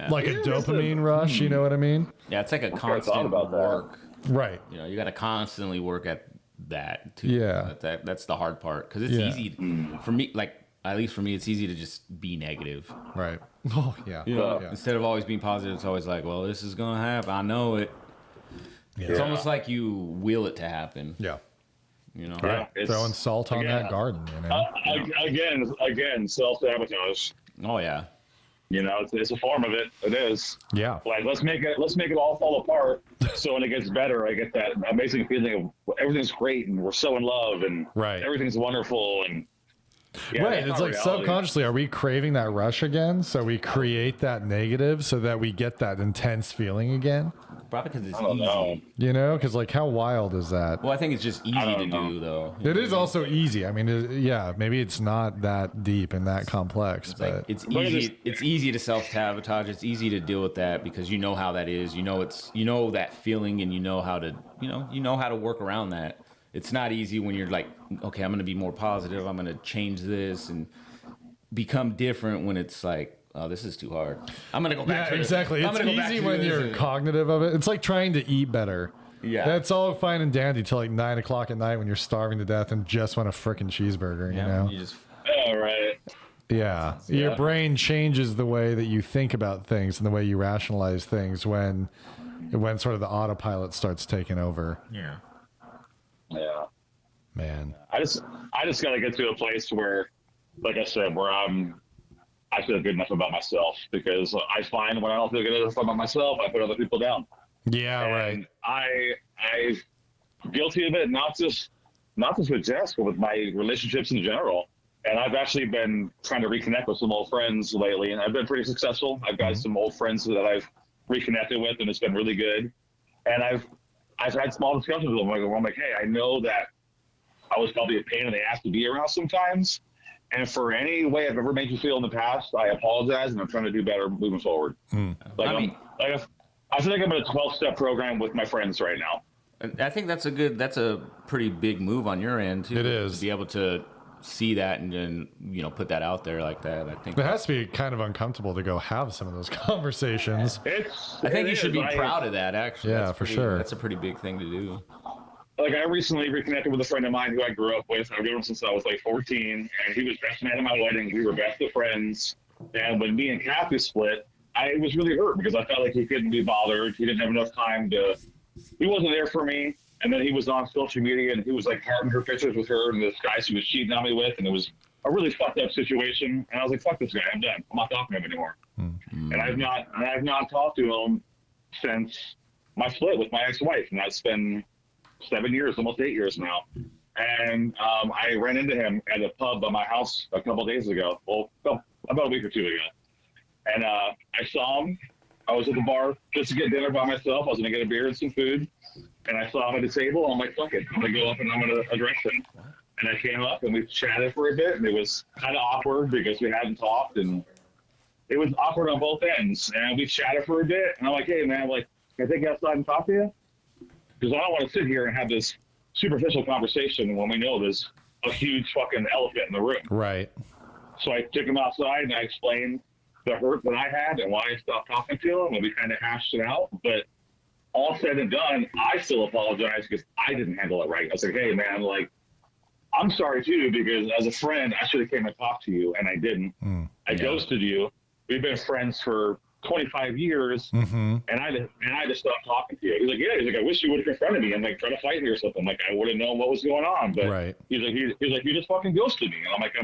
Like a dopamine rush, you know what I mean? Yeah, it's like a constant work. Right. You got to constantly work at that too. Yeah. That's the hard part. Because it's easy for me, like, at least for me, it's easy to just be negative. Right. Oh, yeah. Instead of always being positive, it's always like, well, this is going to happen. I know it. Yeah. It's almost like you will it to happen. Yeah. Yeah, throwing salt on that garden, Again, self-sabotage. Oh, yeah. It's a form of it. It is. Yeah. Like, let's make it all fall apart. So when it gets better, I get that amazing feeling of everything's great and we're so in love and everything's wonderful and. Yeah, right. It's like reality. Subconsciously, are we craving that rush again? So we create that negative so that we get that intense feeling again. Probably because it's easy. Because like how wild is that? Well, I think it's just easy to do, though. It is also easy. I mean, maybe it's not that deep and that complex, but it's easy. It's easy to self-sabotage. It's easy to deal with that because you know how that is. You know that feeling, and you know how to work around that. It's not easy when you're like, okay, I'm going to be more positive. I'm going to change this and become different when it's like, oh, this is too hard. I'm going to go back to exactly. it. It's easy when you're cognitive of it. It's like trying to eat better. Yeah. That's all fine and dandy till like 9 o'clock at night when you're starving to death and just want a frickin' cheeseburger, you know? You just... Yeah, right. Yeah. Your brain changes the way that you think about things and the way you rationalize things when sort of the autopilot starts taking over. Yeah. Yeah, man. I just got to get to a place where, like I said, where I feel good enough about myself, because I find when I don't feel good enough about myself, I put other people down. Yeah, and right. I'm guilty of it, not just with Jess, but with my relationships in general. And I've actually been trying to reconnect with some old friends lately, and I've been pretty successful. I've got some old friends that I've reconnected with, and it's been really good. And I've had small discussions with them where I'm like, hey, I know that I was probably a pain in the ass to be around sometimes. And for any way I've ever made you feel in the past, I apologize, and I'm trying to do better moving forward. I feel like I'm in a 12-step program with my friends right now. I think that's a pretty big move on your end, too. It is. To be able to see that and put that out there like that. I think it has to be kind of uncomfortable to go have some of those conversations. I think you should be proud of that, actually. Yeah, for sure. That's a pretty big thing to do. Like, I recently reconnected with a friend of mine who I grew up with. I've known him since I was like 14, and he was best man at my wedding. We were best of friends. And when me and Kathy split, I was really hurt because I felt like he couldn't be bothered. He didn't have enough time he wasn't there for me. And then he was on social media, and he was like having her pictures with her and this guy she was cheating on me with, and it was a really fucked up situation. And I was like, fuck this guy, I'm done. I'm not talking to him anymore. Mm-hmm. And I've not talked to him since my split with my ex-wife, and that's been 7 years, almost 8 years now. And I ran into him at a pub by my house a couple of days ago. Well, about a week or two ago. And I saw him. I was at the bar just to get dinner by myself. I was going to get a beer and some food. And I saw him at the table. I'm like, fuck it. I'm going to go up and I'm going to address him. And I came up and we chatted for a bit. And it was kind of awkward because we hadn't talked. And it was awkward on both ends. And we chatted for a bit. And I'm like, hey, man, can I take you outside and talk to you? Because I don't want to sit here and have this superficial conversation when we know there's a huge fucking elephant in the room. Right. So I took him outside and I explained the hurt that I had and why I stopped talking to him, and we kind of hashed it out. But all said and done, I still apologize because I didn't handle it right. I was like, hey, man, I'm sorry too, because as a friend, I should have came and talked to you, and I didn't. I ghosted you. We've been friends for 25 years, and I just stopped talking to you. He's like, yeah. He's like, I wish you would have confronted me and try to fight me or something. Like, I would have known what was going on. But he's like, you just fucking ghosted me. And I'm like,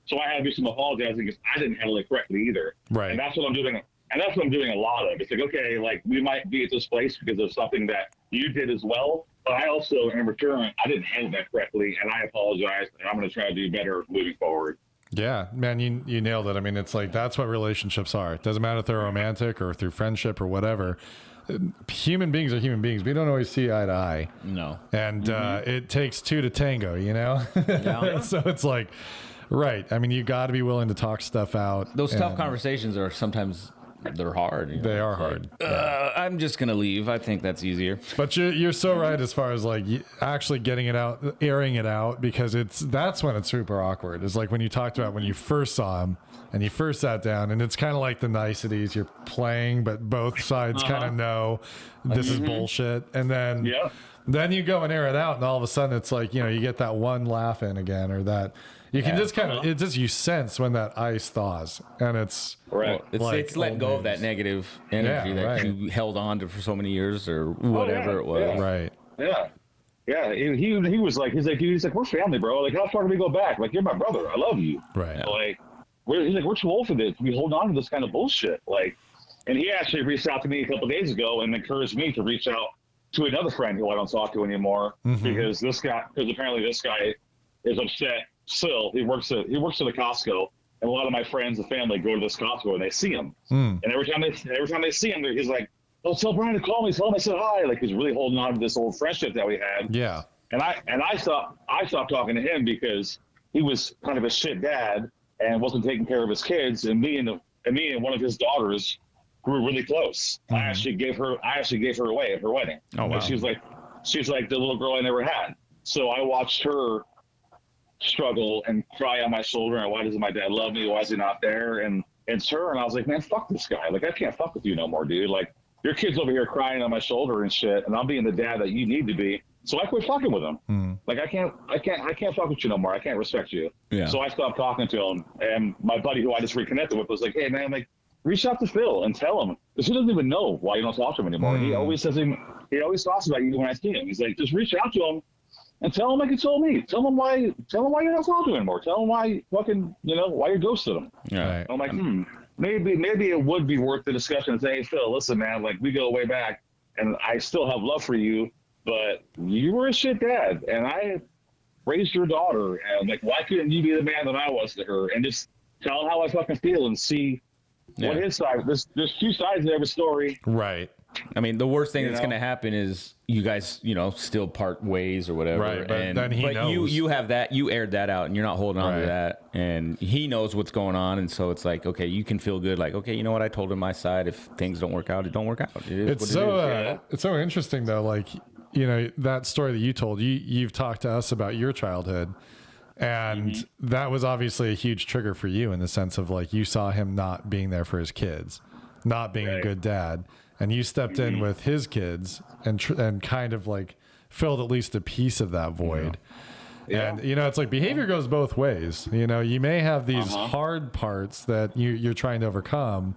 so I had to do some apologizing because I didn't handle it correctly either. Right. And that's what I'm doing. And that's what I'm doing a lot of. It's like, okay, we might be at this place because of something that you did as well. But I also, in return, I didn't handle that correctly, and I apologize, and I'm going to try to do better moving forward. Yeah, man, you nailed it. I mean, it's like, that's what relationships are. It doesn't matter if they're romantic or through friendship or whatever. Human beings are human beings. We don't always see eye to eye. No. And it takes two to tango, Yeah. So it's like, right. I mean, you got to be willing to talk stuff out. Those tough conversations are sometimes, they're hard. They are hard. I'm just going to leave. I think that's easier. But you're so right as far as actually getting it out, airing it out, because that's when it's super awkward. It's like when you talked about when you first saw him and you first sat down, and it's kind of like the niceties you're playing, but both sides kind of know this is bullshit. And then, then you go and air it out, and all of a sudden it's like, you get that one laugh in again, or that you can just kind of, you sense when that ice thaws, and it's right. Well, it's let go of that negative energy that you held on to for so many years or whatever it was. Yeah. Right. Yeah. Yeah. He was like, he's like, we're family, bro. Like, how far do we go back? Like, you're my brother. I love you. Right. we're too old for this. We hold on to this kind of bullshit. Like, and he actually reached out to me a couple of days ago and encouraged me to reach out to another friend who I don't talk to anymore because apparently this guy is upset. Still, he works at the Costco, and a lot of my friends and family go to this Costco and they see him. And every time they see him, he's like, "Oh, tell Brian to call me. Tell him I said hi." Like he's really holding on to this old friendship that we had. Yeah. And I stopped talking to him because he was kind of a shit dad and wasn't taking care of his kids. And me and one of his daughters grew really close. I actually gave her away at her wedding. Oh wow. And she's like the little girl I never had. So I watched her struggle and cry on my shoulder. And why doesn't my dad love me? Why is he not there? And it's her. And I was like, man, fuck this guy. Like I can't fuck with you no more, dude. Like your kid's over here crying on my shoulder and shit. And I'm being the dad that you need to be. So I quit fucking with him. Like I can't fuck with you no more. I can't respect you. Yeah. So I stopped talking to him. And my buddy who I just reconnected with was like, hey man, like reach out to Phil and tell him, because he doesn't even know why you don't talk to him anymore. He always talks about you when I see him. He's like, just reach out to him and tell him like you told me. Tell him why you're not talking to him anymore. Tell him why fucking why you ghosted him. Right. I'm like, maybe it would be worth the discussion and say, hey Phil, listen man, like we go way back and I still have love for you. But you were a shit dad, and I raised your daughter, and like, why couldn't you be the man that I was to her, and just tell how I fucking feel and see what his side. There's two sides to every story. Right. I mean, the worst thing that's going to happen is you guys, still part ways or whatever. Right, but then he knows. You have that, you aired that out, and you're not holding on to that, and he knows what's going on, and so it's like, okay, you can feel good, like, okay, you know what, I told him my side. If things don't work out, it don't work out. It's so interesting though, like. That story that you told, you've talked to us about your childhood, and that was obviously a huge trigger for you in the sense of like you saw him not being there for his kids, not being a good dad, and you stepped in with his kids and kind of like filled at least a piece of that void. And it's like behavior goes both ways. You may have these hard parts that you're trying to overcome,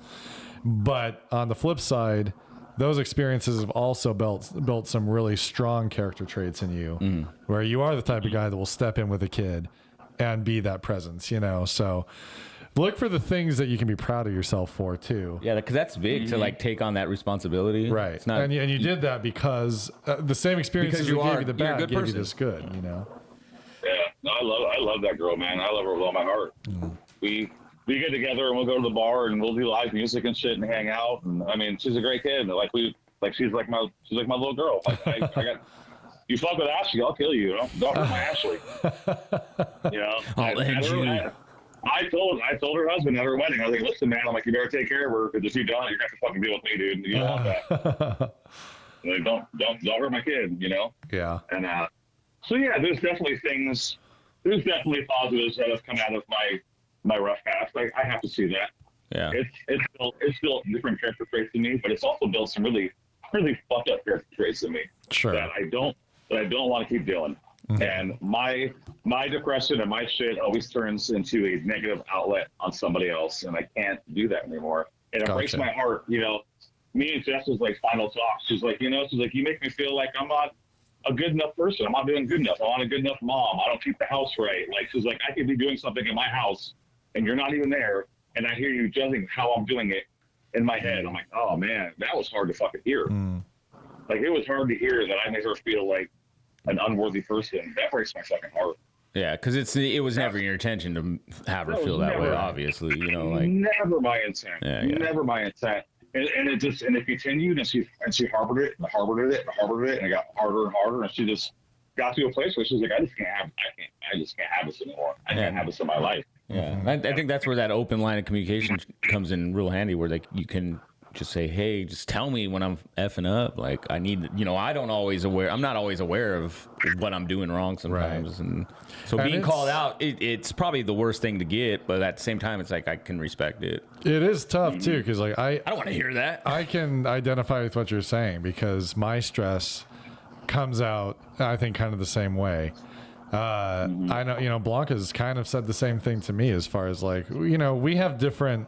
but on the flip side, those experiences have also built some really strong character traits in you, where you are the type of guy that will step in with a kid and be that presence, So look for the things that you can be proud of yourself for too. Yeah, because that's big to like take on that responsibility. Right. It's not, and you did that because the same experiences that gave you the bad gave you this good, Yeah, no, I love that girl, man. I love her with all my heart. We get together and we'll go to the bar and we'll do live music and shit and hang out. And I mean, she's a great kid. She's like my little girl. Like I got, you fuck with Ashley, I'll kill you. Don't hurt my Ashley. I'll end you. I told her husband at her wedding, I was like, listen, man, I'm like, you better take care of her because if you don't, you're gonna have to fucking deal with me, dude. You don't want that. Like, don't hurt my kid, Yeah. And so yeah, there's definitely positives that have come out of my rough past. I have to see that. Yeah. It's built different character traits in me, but it's also built some really, really fucked up character traits in me. Sure. That I don't want to keep doing. And my depression and my shit always turns into a negative outlet on somebody else, and I can't do that anymore. And it breaks my heart. Me and Jess was like final talk. She's like, you make me feel like I'm not a good enough person. I'm not doing good enough. I'm not a good enough mom. I don't keep the house right. Like, she's like, I could be doing something in my house and you're not even there, and I hear you judging how I'm doing it in my head. I'm like, oh man, that was hard to fucking hear. Like, it was hard to hear that I made her feel like an unworthy person. That breaks my fucking heart. Yeah, because it was never your intention to have her feel that way. Obviously, never my intent. Never my intent. And it continued, and she harbored it and harbored it and harbored it, and it got harder and harder, and she just got to a place where she's like, I just can't have this anymore. I can't have this in my life. Yeah, I think that's where that open line of communication comes in real handy, where like you can just say, hey, just tell me when I'm effing up. Like, I need, I'm not always aware of what I'm doing wrong sometimes. Right. And so being called out, it's probably the worst thing to get, but at the same time, it's like, I can respect it. It is tough too. Cause like, I don't want to hear that. I can identify with what you're saying because my stress comes out, I think, kind of the same way. I know, Blanca's kind of said the same thing to me as far as like, we have different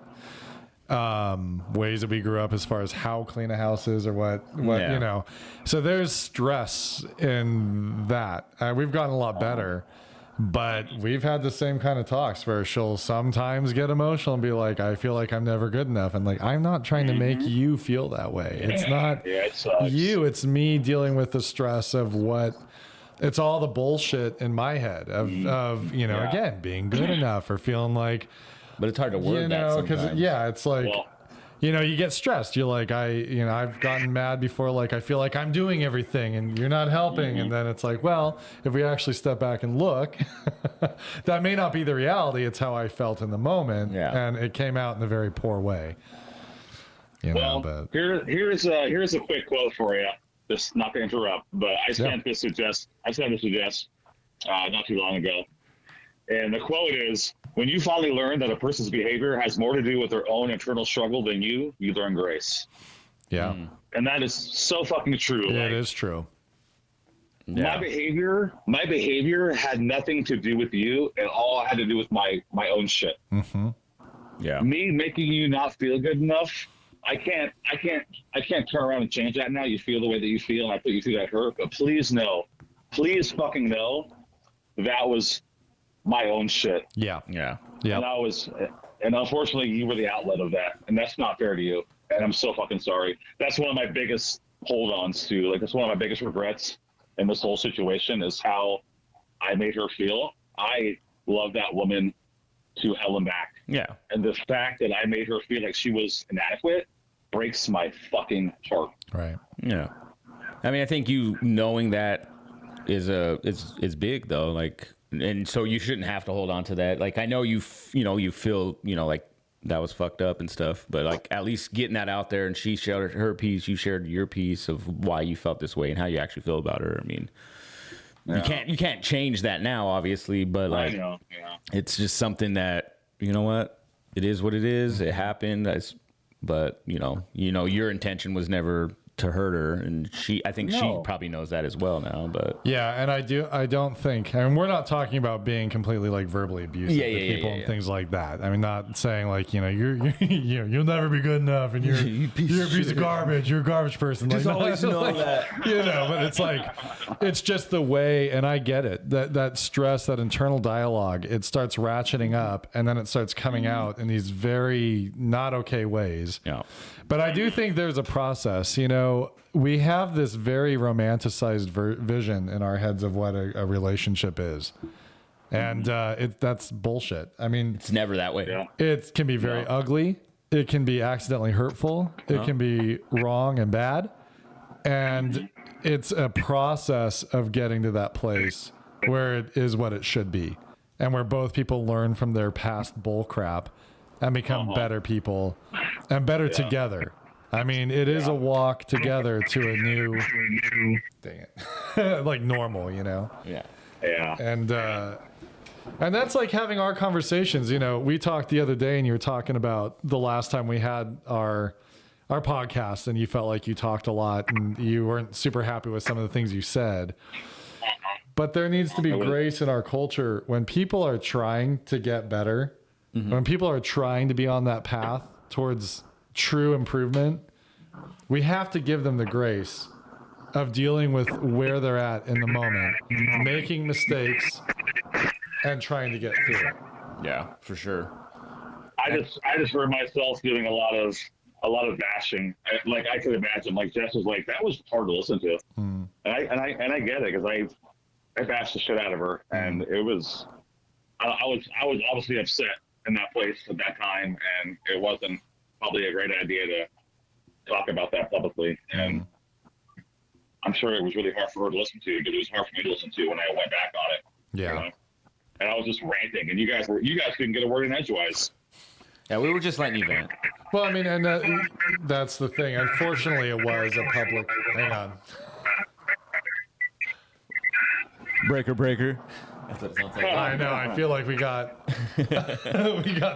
ways that we grew up as far as how clean a house is or what so there's stress in that. We've gotten a lot better, But we've had the same kind of talks where she'll sometimes get emotional and be like, I feel like I'm never good enough. And like, I'm not trying to make you feel that way. It's not you, it's me dealing with the stress of it's all the bullshit in my head of again, being good enough or feeling like, but it's hard to word that sometimes. It's like, you get stressed. You're like, I've gotten mad before. Like, I feel like I'm doing everything and you're not helping. And then it's like, well, if we actually step back and look, that may not be the reality. It's how I felt in the moment. Yeah. And it came out in a very poor way. But here's a quick quote for you. Just not to interrupt, but I sent this to Jess not too long ago. And the quote is, when you finally learn that a person's behavior has more to do with their own internal struggle than you learn grace. Yeah. And that is so fucking true. It is true. Yeah. My behavior had nothing to do with you. It all had to do with my own shit. Mm-hmm. Yeah. Me making you not feel good enough. I can't turn around and change that now. You feel the way that you feel, and I put you through that hurt. But please fucking know, that was my own shit. Yeah. Yeah. Yeah. And unfortunately, you were the outlet of that, and that's not fair to you. And I'm so fucking sorry. That's one of my biggest hold-ons to. Like, that's one of my biggest regrets in this whole situation is how I made her feel. I love that woman to hell and back. Yeah. And the fact that I made her feel like she was inadequate breaks my fucking heart. Right. Yeah. I mean, I think you knowing that is big though. Like, and so you shouldn't have to hold on to that. Like, I know you feel, like that was fucked up and stuff, but like at least getting that out there, and she shared her piece, you shared your piece of why you felt this way and how you actually feel about her. I mean, you can't change that now, obviously, but like, I know. Yeah. It's just something that, you know what, it is what it is. It happened. But your intention was never to hurt her, and I think she probably knows that as well now. But yeah, and I don't think, and we're not talking about being completely like verbally abusive to people and things like that. I mean, not saying like you'll never be good enough and you're a piece of garbage, you're a garbage person. Just like, always know that. But it's like, it's just the way, and I get it, that stress, that internal dialogue, it starts ratcheting up, and then it starts coming out in these very not okay ways. Yeah. But I do think there's a process. We have this very romanticized vision in our heads of what a relationship is. And that's bullshit. I mean, it's never that way. Yeah. It can be very ugly. It can be accidentally hurtful. It can be wrong and bad. And it's a process of getting to that place where it is what it should be. And where both people learn from their past bull crap and become better people and better together. I mean, it is a walk together to a new, dang it, like normal, Yeah. Yeah. And that's like having our conversations. We talked the other day, and you were talking about the last time we had our podcast, and you felt like you talked a lot, and you weren't super happy with some of the things you said. But there needs to be grace in our culture when people are trying to get better. When people are trying to be on that path towards true improvement, we have to give them the grace of dealing with where they're at in the moment, making mistakes, and trying to get through it. Yeah, for sure. I just heard myself doing a lot of bashing. I could imagine, like Jess was like, that was hard to listen to, and I get it, because I bashed the shit out of her, and it was I was obviously upset in that place at that time, and it wasn't probably a great idea to talk about that publicly. And I'm sure it was really hard for her to listen to, but it was hard for me to listen to when I went back on it. Yeah. And I was just ranting, and you guys couldn't get a word in edgewise. Yeah, we were just letting you vent. Well, I mean, and that's the thing. Unfortunately, it was a public. Hang on. Breaker. That's what it sounds like. I know. I feel like we got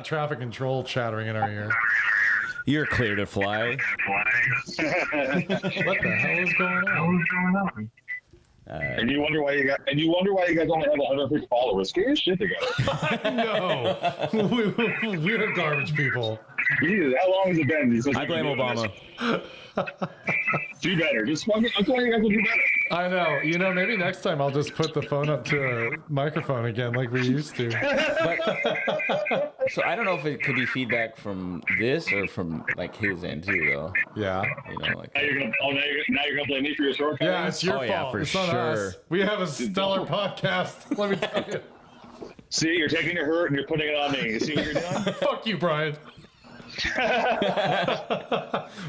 traffic control chattering in our ear. You're clear to fly. What the hell is going on? And you wonder why you guys only have 150 followers. Get your shit together. No, we're garbage people. Jesus, how long has it been? I blame Obama. Do better. I'm telling you guys to do better. I know. You know, maybe next time I'll just put the phone up to a microphone again like we used to. But, so I don't know if it could be feedback from this or from like his end too, though. Yeah. You know, like Now you're gonna blame me for your shortcomings. Yeah, it's your Oh, fault. yeah, for it's not sure. us. We have a stellar podcast. Let me tell you. See, you're taking your hurt and you're putting it on me. You see what you're doing? Fuck you, Brian.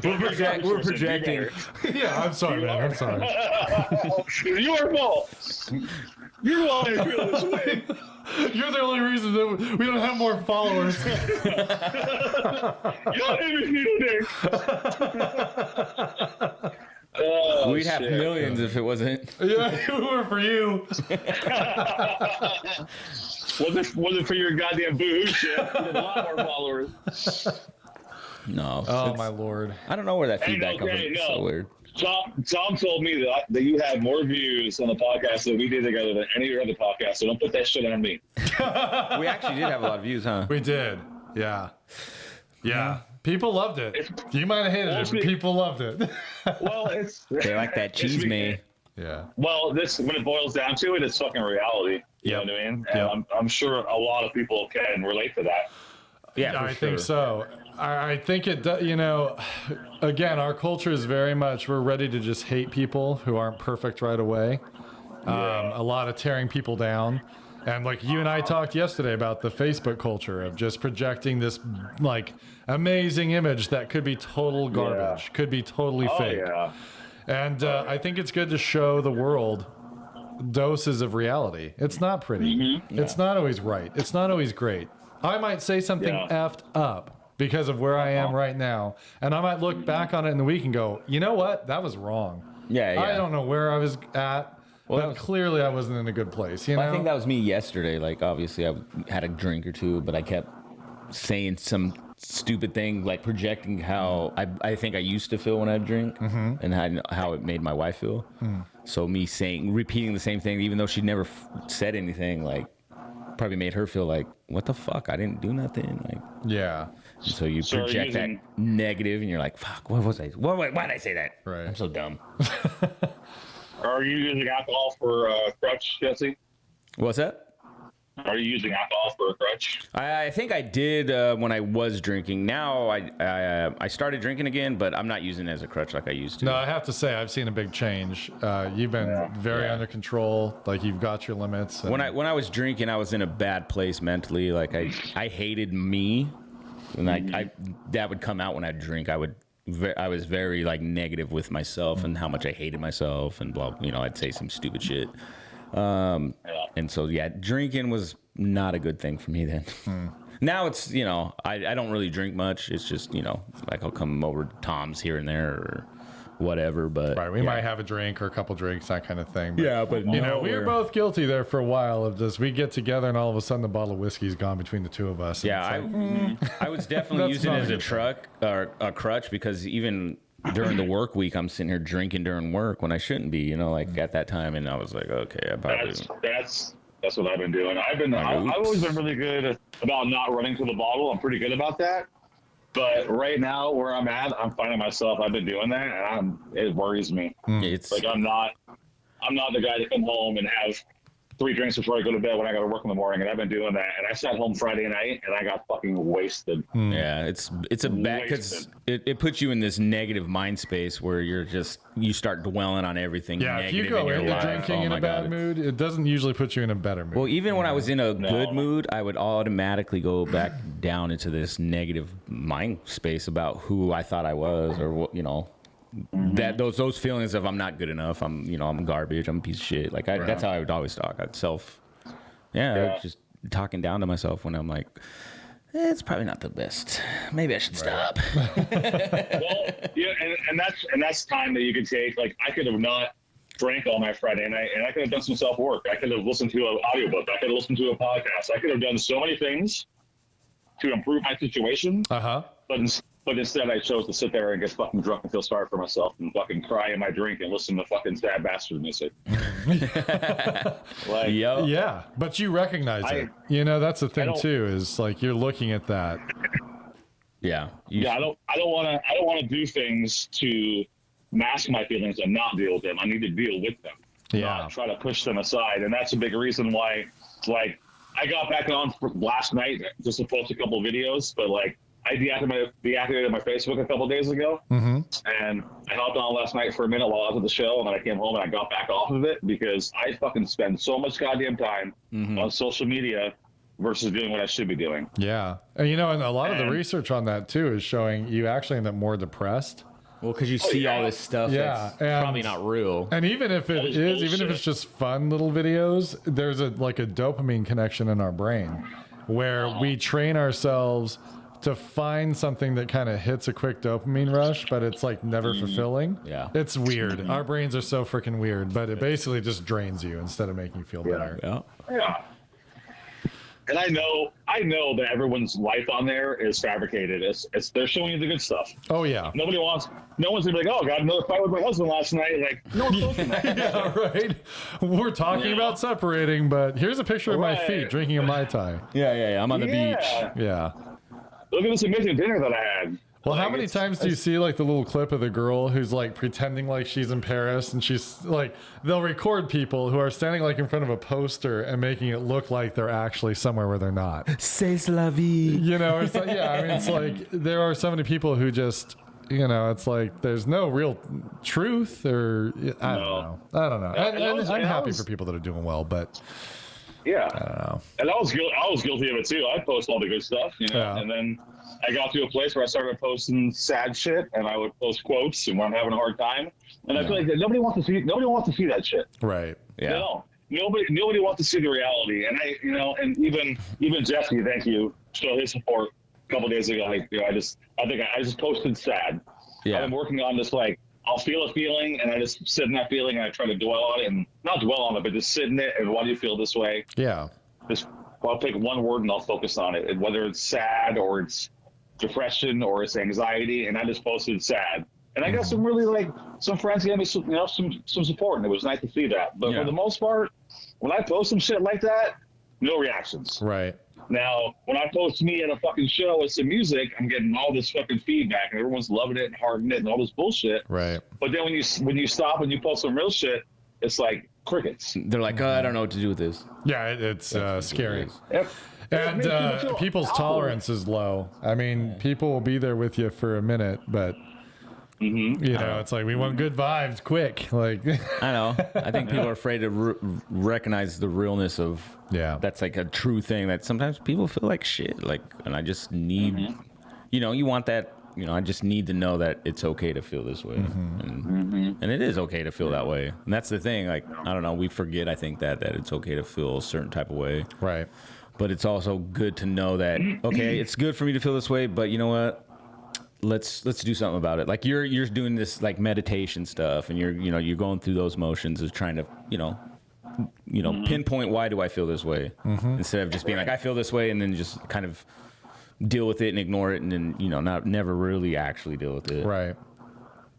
we're projecting. Yeah, I'm sorry, man. I'm sorry. It's your fault. You're why I feel this way. You're the only reason that we don't have more followers. Y'all made me feel dick. Oh, We'd have shit. millions if it wasn't. Yeah, it were for you. Wasn't for your goddamn boo shit. You had a lot more followers. No. Oh my lord. I don't know where that Hey, feedback comes from. okay, It's no. so weird. Tom told me that you have more views on the podcast that we did together than any other podcast. So don't put that shit on me. We actually did have a lot of views, huh? We did. Yeah. Yeah. People loved it. You might have hated it, but people loved it. Well, it's They like that cheese, man. Yeah. Well, this when it boils down to it, it's fucking reality. You know what I mean? And Yep. I'm sure a lot of people can relate to that. Yeah, for I sure. think so. I think it does, you know, again, our culture is very much, we're ready to just hate people who aren't perfect right away. A lot of tearing people down. And like you and I talked yesterday about the Facebook culture of just projecting this like amazing image that could be total garbage, could be totally fake. Yeah. And I think it's good to show the world doses of reality. It's not pretty. It's not always right. It's not always great. I might say something effed up because of where I am right now. And I might look back on it in the week and go, you know what? That was wrong. Yeah. I don't know where I was at, but was- clearly I wasn't in a good place. You know? I think that was me yesterday. Like, obviously, I had a drink or two, but I kept saying some stupid thing, like projecting how I think I used to feel when I drink and how it made my wife feel. So me repeating the same thing, even though she never said anything, like, probably made her feel like, what the fuck? I didn't do nothing. Like, yeah. so you So project that negative, and you're like, fuck, what was I? Why did I say that? Right. I'm so dumb. Are you using alcohol for a crutch, Jesse? What's that? Are you using alcohol for a crutch? I think I did when I was drinking. Now I started drinking again, but I'm not using it as a crutch like I used to. No, I have to say I've seen a big change. You've been very under control. Like you've got your limits. And When I was drinking, I was in a bad place mentally. Like I hated me, and I that would come out when I drink. I was very like negative with myself and how much I hated myself and blah. You know, I'd say some stupid shit. And so drinking was not a good thing for me then. Now it's, you know, I don't really drink much. It's just, you know, like I'll come over to Tom's here and there or whatever. But right, we might have a drink or a couple drinks, that kind of thing. But, but you know, we were both guilty there for a while of just we get together and all of a sudden the bottle of whiskey's gone between the two of us. And Yeah, it's like, I was definitely That's using it not as a a good truck or a crutch because even during the work week, I'm sitting here drinking during work when I shouldn't be, you know, like at that time. And I was like, okay, I probably. That's what I've been doing. I've always been really good about not running to the bottle. I'm pretty good about that. But right now, where I'm at, I'm finding myself. I've been doing that, and it worries me. It's Like I'm not the guy to come home and have 3 drinks before I go to bed when I got to work in the morning. And I've been doing that. And I sat home Friday night, and I got fucking wasted. Yeah, it's a bad because it puts you in this negative mind space where you start dwelling on everything. yeah, if you negative go in your into life. drinking Oh in my a bad God, mood, it doesn't usually put you in a better mood. Well, even when I was in a No. good mood, I would automatically go back down into this negative mind space about who I thought I was, or what, you know, that those feelings of I'm not good enough. I'm garbage. I'm a piece of shit. Like that's how I would always talk. I'd just talking down to myself when I'm like, it's probably not the best. Maybe I should stop. Well, yeah, and that's time that you could take. Like I could have not drank all my Friday night, and I could have done some self work. I could have listened to an audiobook. I could have listened to a podcast. I could have done so many things to improve my situation. But instead, I chose to sit there and get fucking drunk and feel sorry for myself and fucking cry in my drink and listen to fucking sad bastard music. Like, Yo. Yeah, but you recognize it. You know, that's the thing too. Is like you're looking at that. Yeah. I don't want to do things to mask my feelings and not deal with them. I need to deal with them. Yeah. Not try to push them aside. And that's a big reason why, like, I got back on last night just to post a couple of videos, but like I deactivated my Facebook a couple of days ago, and I hopped on last night for a minute while I was at the show, and then I came home and I got back off of it because I fucking spend so much goddamn time on social media versus doing what I should be doing. Yeah. And and a lot of the research on that too is showing you actually end up more depressed. Well, because you see all this stuff that's probably not real. And even if it is, even if it's just fun little videos, there's a dopamine connection in our brain where we train ourselves to find something that kind of hits a quick dopamine rush, but it's like never fulfilling. Yeah. It's weird. Our brains are so freaking weird, but it basically just drains you instead of making you feel better. Yeah. And I know that everyone's life on there is fabricated. It's they're showing you the good stuff. Oh yeah. No one's gonna be like, oh, I got another fight with my husband last night. Like, no one's talking that. Yeah, right. We're talking about separating, but here's a picture of my feet drinking a Mai Tai. Yeah. I'm on the beach. Yeah. Look at this amazing dinner that I had. Well, how many times do you see like the little clip of the girl who's like pretending like she's in Paris, and she's like, they'll record people who are standing like in front of a poster and making it look like they're actually somewhere where they're not. C'est la vie. It's like, it's like there are so many people who just, it's like there's no real truth or I don't know. And I'm happy for people that are doing well, but yeah, I don't know. And I was guilty of it too. I post all the good stuff, and then I got to a place where I started posting sad shit, and I would post quotes and when I'm having a hard time, and I feel like nobody wants to see that shit. Right. Yeah. No, nobody wants to see the reality, and and even Jesse, thank you, showed his support a couple days ago. I think I just posted sad. Yeah. I've been working on this, like, I'll feel a feeling and I just sit in that feeling and I try to dwell on it, and not dwell on it, but just sit in it. And why do you feel this way? Yeah. I'll take one word and I'll focus on it, and whether it's sad or it's depression or it's anxiety, and I just posted sad. And I got some really some friends gave me some support, and it was nice to see that. But for the most part, when I post some shit like that, no reactions. Right. Now, when I post me at a fucking show with some music, I'm getting all this fucking feedback, and everyone's loving it and hearting it and all this bullshit. Right. But then when you stop and you post some real shit, it's like crickets. They're like, I don't know what to do with this. Yeah, it's scary. Yep. And people's tolerance is low. I mean, people will be there with you for a minute, but it's like, we want good vibes quick. Like, I know. I think people are afraid to recognize the realness of that's like a true thing, that sometimes people feel like shit. Like, and I just need, you want that. I just need to know that it's okay to feel this way, and it is okay to feel that way. And that's the thing. Like, I don't know. We forget, I think, that it's okay to feel a certain type of way. Right. But it's also good to know that, okay, it's good for me to feel this way, but you know what? Let's do something about it. Like, you're doing this like meditation stuff, and you're going through those motions of trying to pinpoint, why do I feel this way, instead of just being like, I feel this way, and then just kind of deal with it and ignore it, and then never really actually deal with it. Right.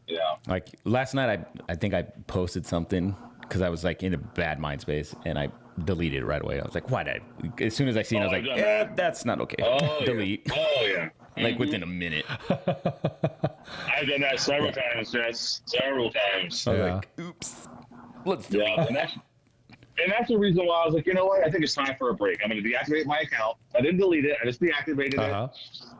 Yeah. Like last night, I think I posted something because I was like in a bad mind space, and I deleted it right away. I was like, why did I? As soon as I seen it, I was like, that's not okay. Delete. Oh yeah. Like within a minute. I've done that several times, Jess. Several times. I was like, oops. Let's do it. And that's the reason why I was like, you know what? I think it's time for a break. I'm going to deactivate my account. I didn't delete it. I just deactivated it.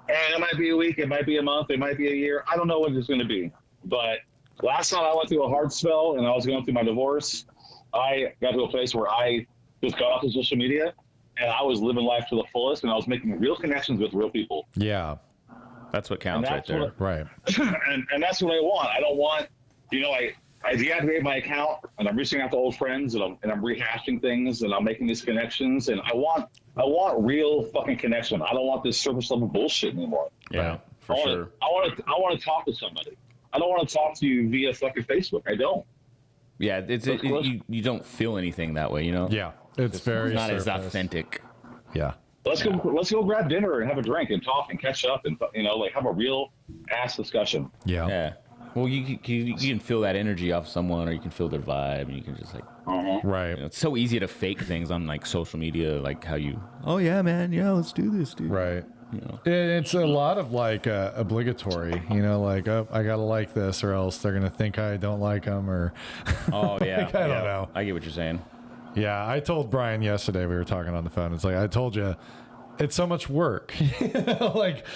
And it might be a week. It might be a month. It might be a year. I don't know what it's going to be. But last time I went through a hard spell and I was going through my divorce, I got to a place where I just got off of social media and I was living life to the fullest, and I was making real connections with real people. Yeah. That's what counts right there. Right. And that's what I want. I don't want, I deactivate my account and I'm reaching out to old friends and I'm rehashing things and I'm making these connections, and I want real fucking connection. I don't want this surface level bullshit anymore. Yeah, for sure. I want to talk to somebody. I don't want to talk to you via fucking Facebook. I don't. Yeah, you don't feel anything that way, Yeah, it's very not surface. as authentic. Yeah. Let's go grab dinner and have a drink and talk and catch up and have a real ass discussion. Yeah. Yeah. Well, you can feel that energy off someone, or you can feel their vibe, and you can just like, right. It's so easy to fake things on like social media, like how oh yeah, man, yeah, let's do this, dude. Right. It's a lot of like obligatory, like, oh, I gotta like this or else they're gonna think I don't like them, or Oh yeah, like, I don't know. I get what you're saying. Yeah, I told Brian yesterday, we were talking on the phone. It's like, I told you, it's so much work. Like,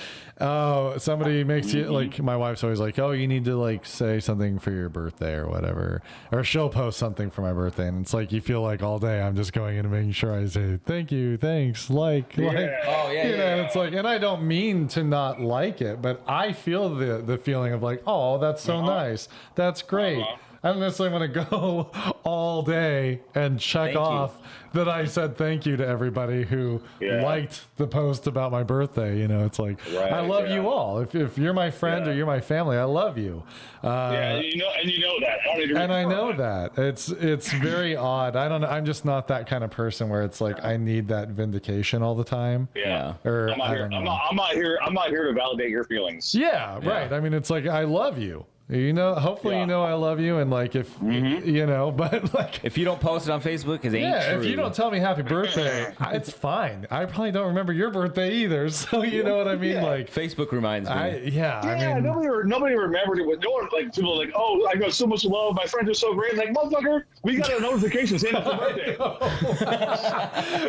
oh, somebody makes you, like, my wife's always like, oh, you need to like say something for your birthday or whatever, or she'll post something for my birthday, and it's like, you feel like all day I'm just going in and making sure I say thank you, thanks, like, Oh yeah, and it's like, and I don't mean to not like it, but I feel the feeling of like, oh, that's so nice, that's great. I don't necessarily want to go all day and check off that I said thank you to everybody who liked the post about my birthday. It's like, I love you all. If you're my friend or you're my family, I love you. And you know that. And I know that. It's very odd. I don't know. I'm just not that kind of person where it's like I need that vindication all the time. Yeah. Or I'm not here to validate your feelings. Yeah, right. I mean, it's like, I love you. Hopefully I love you, and like, if but like, if you don't post it on Facebook, it ain't true. If you don't tell me happy birthday, it's fine. I probably don't remember your birthday either, so you know what I mean. Like, Facebook reminds me. I mean, nobody remembered it. No one, like, people are like, oh, I got so much love. My friends are so great. Like, motherfucker, we got a notification saying it's your birthday.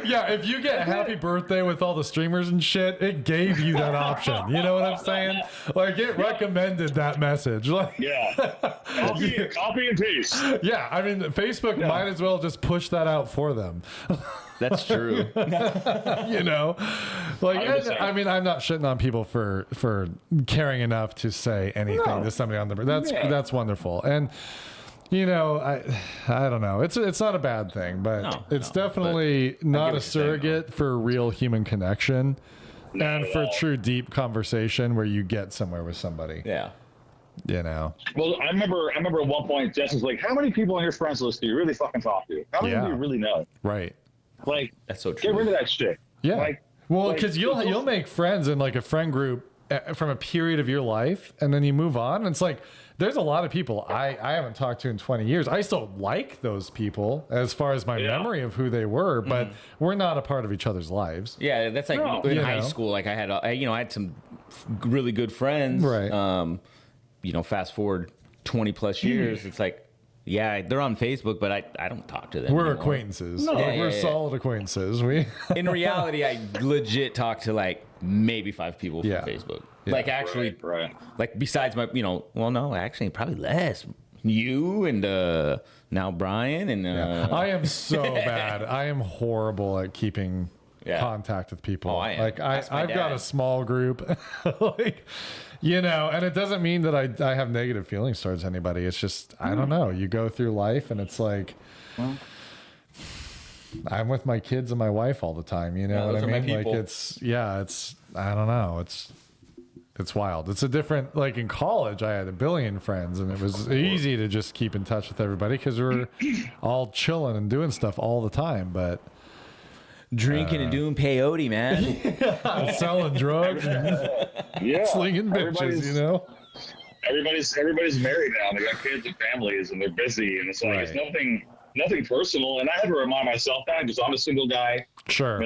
Yeah, if you get happy birthday with all the streamers and shit, it gave you that option. You know what I'm saying? Like, it recommended that message. Like, copy and paste. Yeah, I mean, Facebook might as well just push that out for them. That's true. Like, I mean, I'm not shitting on people for caring enough to say anything to somebody on the. That's wonderful, and I don't know. It's not a bad thing, but it's definitely not a surrogate for real human connection and for true deep conversation where you get somewhere with somebody. Yeah. Well, I remember at one point, Jess was like, how many people on your friends list do you really fucking talk to? How many do you really know? Right. Like, that's so true. Get rid of that shit. Yeah. Like, well, because you'll make friends in like a friend group from a period of your life, and then you move on. And it's like, there's a lot of people I haven't talked to in 20 years. I still like those people as far as my memory of who they were, but we're not a part of each other's lives. Yeah, that's like in high school. Like I had some really good friends. Right. Fast forward 20 plus years, it's like, they're on Facebook, but I don't talk to them. We're anymore. Acquaintances. We're solid acquintances. In reality, I legit talk to like maybe 5 people from Facebook. Yeah. Like actually, like besides my, well, no, actually probably less. You and now Brian and I am so bad. I am horrible at keeping contact with people. Oh, I am. Like I've got a small group, like. And it doesn't mean that I have negative feelings towards anybody. It's just, I don't know. You go through life and it's like, I'm with my kids and my wife all the time. You know what I mean? Like it's, I don't know. It's wild. It's a different, like in college, I had a billion friends and it was easy to just keep in touch with everybody because we're all chilling and doing stuff all the time. But drinking and doing peyote, man. Selling drugs and slinging bitches, Everybody's married now. They got kids and families and they're busy. And it's like, it's nothing personal. And I have to remind myself that because I'm a single guy. Sure.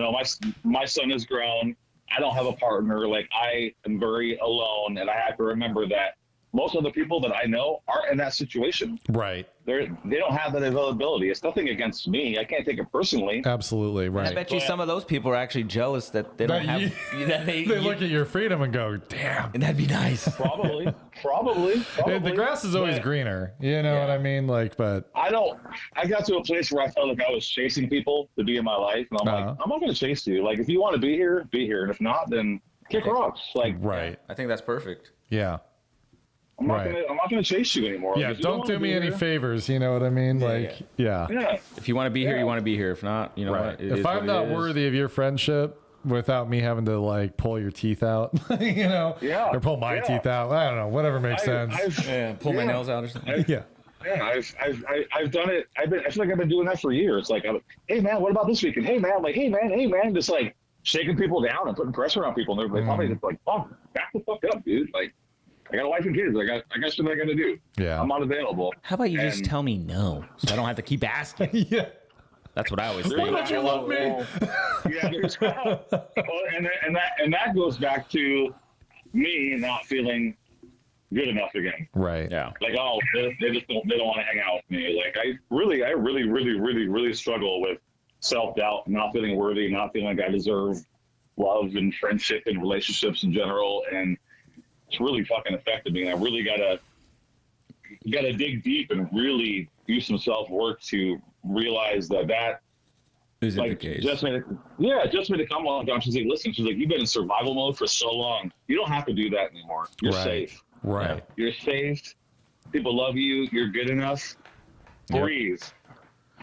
My son is grown. I don't have a partner. Like, I am very alone. And I have to remember that most of the people that I know aren't in that situation. Right. They don't have that availability. It's nothing against me. I can't take it personally. Absolutely. Right. I bet you some of those people are actually jealous that they don't have. They look at your freedom and go, damn. And that'd be nice. Probably. The grass is always greener. You know what I mean? Like, but I got to a place where I felt like I was chasing people to be in my life. And I'm like, I'm not going to chase you. Like, if you want to be here, be here. And if not, then kick rocks. Like, right. I think that's perfect. Yeah. I'm not gonna chase you anymore. Yeah, don't do me any favors. You know what I mean? Yeah. If you want to be here, you want to be here. If not, what? If I'm not worthy of your friendship, without me having to like pull your teeth out, or pull my teeth out, I don't know, whatever makes sense. Pull my nails out or something. I've done it. I feel like I've been doing that for years. Like, hey man, what about this weekend? Hey man, just like shaking people down and putting pressure on people. And they're probably just like, fuck, back the fuck up, dude. Like, I got a wife and kids. I got shit I got to do. Yeah. I'm not available. How about you just tell me no, so I don't have to keep asking? Yeah. That's what I always There's think. Why don't you love me? Yeah, and that goes back to me not feeling good enough again. Right. Yeah. Like, oh, they just don't want to hang out with me. Like, I really struggle with self-doubt, not feeling worthy, not feeling like I deserve love and friendship and relationships in general, and it's really fucking affected me. And I really gotta dig deep and really do some self-work to realize that Isn't like the case. just made it come along. She's like, listen, she's like, you've been in survival mode for so long. You don't have to do that anymore. You're safe. Right. You're safe. People love you. You're good enough. Breathe.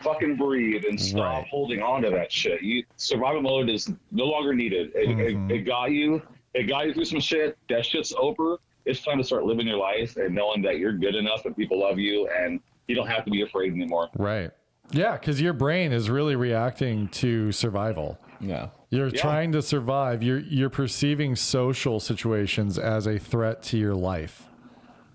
Fucking breathe and stop holding on to that shit. Survival mode is no longer needed. It got you. It got you through some shit. That shit's over. It's time to start living your life and knowing that you're good enough and people love you and you don't have to be afraid anymore. Right. Yeah, because your brain is really reacting to survival. Yeah. You're trying to survive. You're perceiving social situations as a threat to your life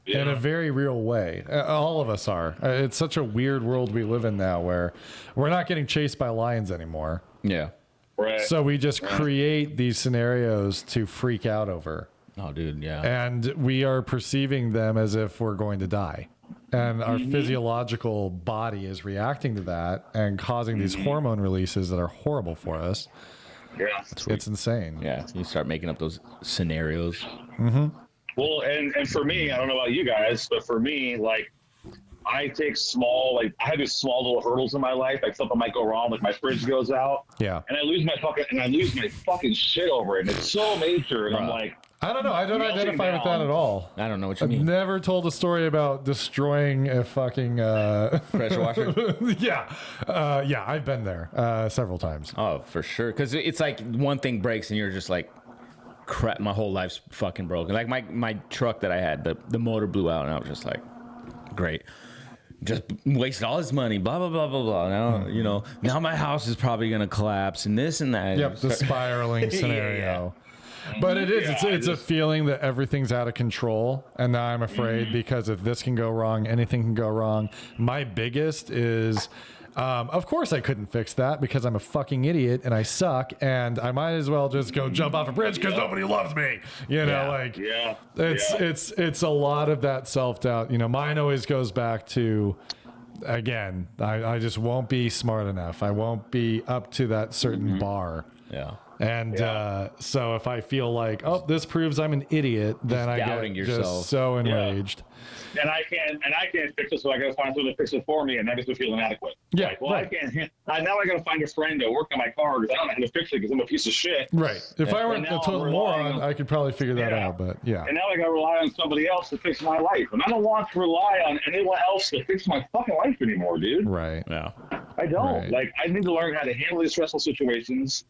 in a very real way. All of us are. It's such a weird world we live in now where we're not getting chased by lions anymore. Yeah. Right. So we just create these scenarios to freak out over. Oh, dude. Yeah. And we are perceiving them as if we're going to die. And our physiological body is reacting to that and causing these hormone releases that are horrible for us. Yeah. It's insane. Yeah. You start making up those scenarios. Well, and for me, I don't know about you guys, but for me, like, I take I have these small little hurdles in my life. Like something might go wrong, like my fridge goes out. Yeah. And I lose my fucking shit over it. And it's so major. And I'm like, I don't know. I don't melting identify with that down. at all. I don't know what you I've mean. never told a story about destroying a fucking Pressure washer? yeah. I've been there several times. Oh, for sure. Because it's like one thing breaks and you're just like, crap, my whole life's fucking broken. Like my truck that I had, the motor blew out and I was just like, great. Just wasted all his money, blah, blah, blah, blah, blah. Now, now my house is probably going to collapse and this and that. Yep, the spiraling scenario. But it is. It's a feeling that everything's out of control, and now I'm afraid because if this can go wrong, anything can go wrong. My biggest is, of course, I couldn't fix that because I'm a fucking idiot and I suck, and I might as well just go jump off a bridge because nobody loves me. It's a lot of that self doubt. Mine always goes back to. Again, I just won't be smart enough. I won't be up to that certain bar. Yeah. And so if I feel like, oh, this proves I'm an idiot, then I get just so enraged. And I can't fix it, so I got to find someone to fix it for me, and that makes me feel inadequate. Yeah, like, well, I can't. Now I got to find a friend to work on my car because I don't know how to fix it because I'm a piece of shit. Right. If I weren't a total moron, I could probably figure that out. But yeah. And now I got to rely on somebody else to fix my life, and I don't want to rely on anyone else to fix my fucking life anymore, dude. Right. Yeah. I don't. Right. Like, I need to learn how to handle these stressful situations.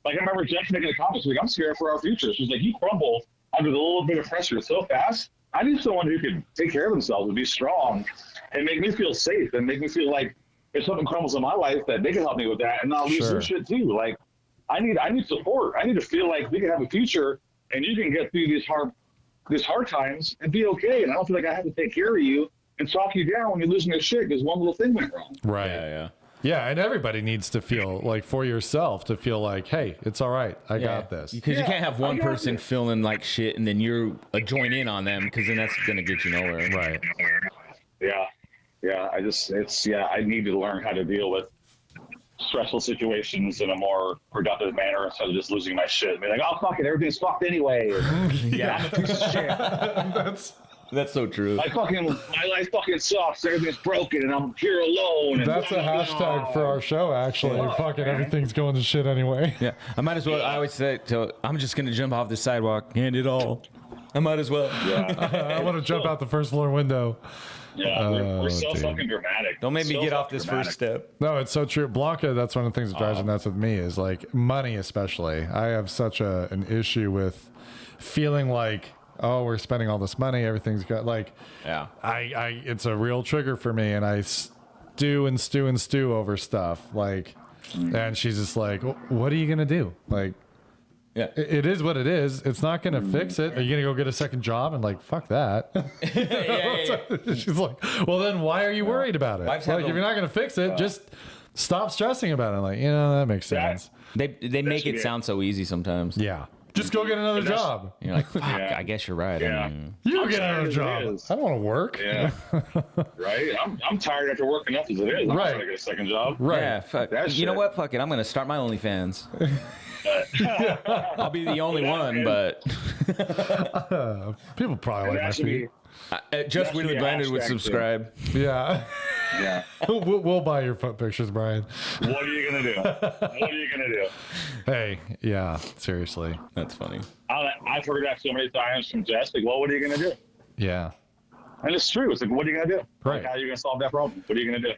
Like, I remember Jeff making a comment. She's like, I'm scared for our future. She's like, you crumble under the little bit of pressure so fast. I need someone who can take care of themselves and be strong and make me feel safe and make me feel like if something crumbles in my life that they can help me with that and not lose some shit too. Like, I need support. I need to feel like we can have a future and you can get through these hard times and be okay. And I don't feel like I have to take care of you and talk you down when you're losing your shit because one little thing went wrong. Right. Yeah. Yeah, and everybody needs to feel like for yourself to feel like, hey, it's all right. I got this. Because you can't have one person feeling like shit and then you're join in on them because then that's going to get you nowhere. Right. Yeah. I need to learn how to deal with stressful situations in a more productive manner instead of just losing my shit. I mean, like, oh, fuck it, everything's fucked anyway. Yeah, piece of shit. That's so true. My life fucking sucks. Everything's broken, and I'm here alone. That's a hashtag for our show, actually. Fucking everything's going to shit anyway. Yeah, I might as well. I always say, I'm just gonna jump off the sidewalk, end it all. I might as well. I want to jump out the first floor window. Yeah, we're so fucking dramatic. Don't make me get off this first step. No, it's so true. Blanca, that's one of the things that drives me nuts with me is like money, especially. I have such an issue with feeling like, oh, we're spending all this money, everything's good. Like, yeah, it's a real trigger for me, and I stew over stuff. Like, and she's just like, what are you gonna do? Like, yeah, it is what it is. It's not gonna fix it. Are you gonna go get a second job? And like, fuck that. yeah. She's like, well, then why are you worried about it? Like, if you're not gonna fix it, just stop stressing about it. Like, that makes sense. They make it sound so easy sometimes. Yeah. Just go get another job. You're like, fuck, I guess you're right. Yeah. I mean, You go get another job. I don't want to work. Yeah. Right? I'm tired after work enough as it is. I'm Right. trying to get a second job. Right. yeah, fuck. That You know shit. what? Fuck it. I'm going to start my OnlyFans. I'll be the only one, but People probably like my That should be, feet. just That should really be a blended would hashtag subscribe. Yeah. yeah. We'll buy your foot pictures, Brian. What are you going to do? What are you going to do? Hey, yeah, seriously. That's funny. I've heard that so many times from Jess. Like, well, what are you going to do? Yeah. And it's true. It's like, what are you going to do? Right. Like, how are you going to solve that problem? What are you going to do?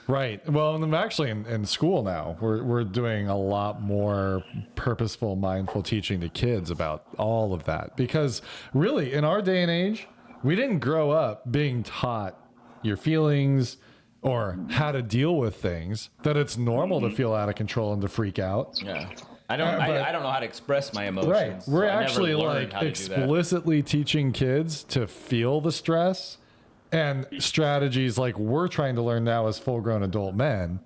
Right. Well, and I'm actually in school now. We're doing a lot more purposeful, mindful teaching to kids about all of that. Because really, in our day and age, we didn't grow up being taught your feelings or how to deal with things, that it's normal to feel out of control and to freak out. Yeah. I don't know how to express my emotions. Right. so We're I never actually learned like how to do that. explicitly teaching kids to feel the stress and strategies like we're trying to learn now as full grown adult men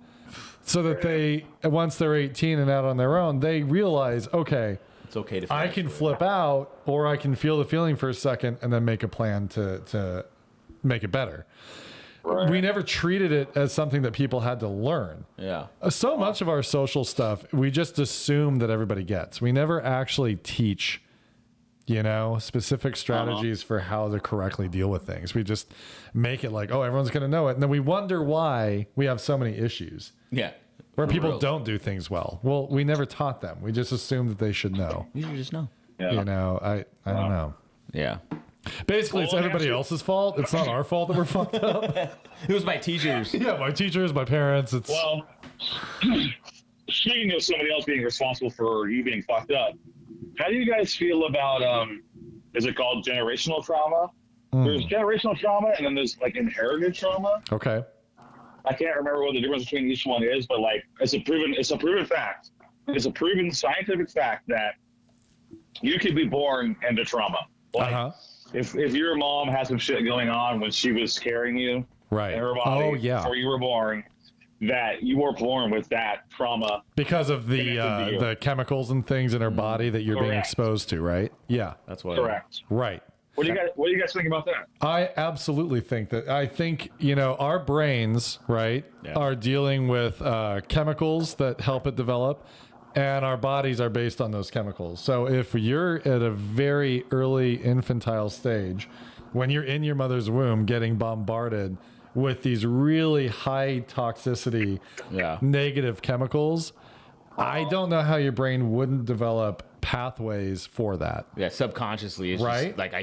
so that they, once they're 18 and out on their own, they realize, okay, It's okay to feel I that can way. flip out or I can feel the feeling for a second and then make a plan to make it better. Right. We never treated it as something that people had to learn. Yeah. So much of our social stuff, we just assume that everybody gets. We never actually teach, specific strategies for how to correctly deal with things. We just make it like, oh, everyone's going to know it. And then we wonder why we have so many issues Yeah. where For people real. don't do things well. Well, we never taught them. We just assumed that they should know. You should just know. Yeah. I don't know. Yeah. Basically, it's Well, everybody actually- else's fault. It's not our fault that we're fucked up. It was my teachers. Yeah, my teachers, my parents. It's Well, speaking of somebody else being responsible for you being fucked up, how do you guys feel about is it called generational trauma? There's generational trauma and then there's like inherited trauma. okay. I can't remember what the difference between each one is, but like it's a proven fact. It's a proven scientific fact that you could be born into trauma. Like if your mom had some shit going on when she was carrying you Right. in her body Oh, yeah. before you were born, that you were born with that trauma. Because of the Connected to you. the chemicals and things in our body that you're being Correct. exposed to, right? Yeah. That's what. Correct. Right. What do you guys think about that? I absolutely think that. I think, our brains, right, Yeah. are dealing with chemicals that help it develop, and our bodies are based on those chemicals. So if you're at a very early infantile stage, when you're in your mother's womb getting bombarded with these really high toxicity, Yeah. negative chemicals, I don't know how your brain wouldn't develop pathways for that. Yeah. Subconsciously, it's Right? just like I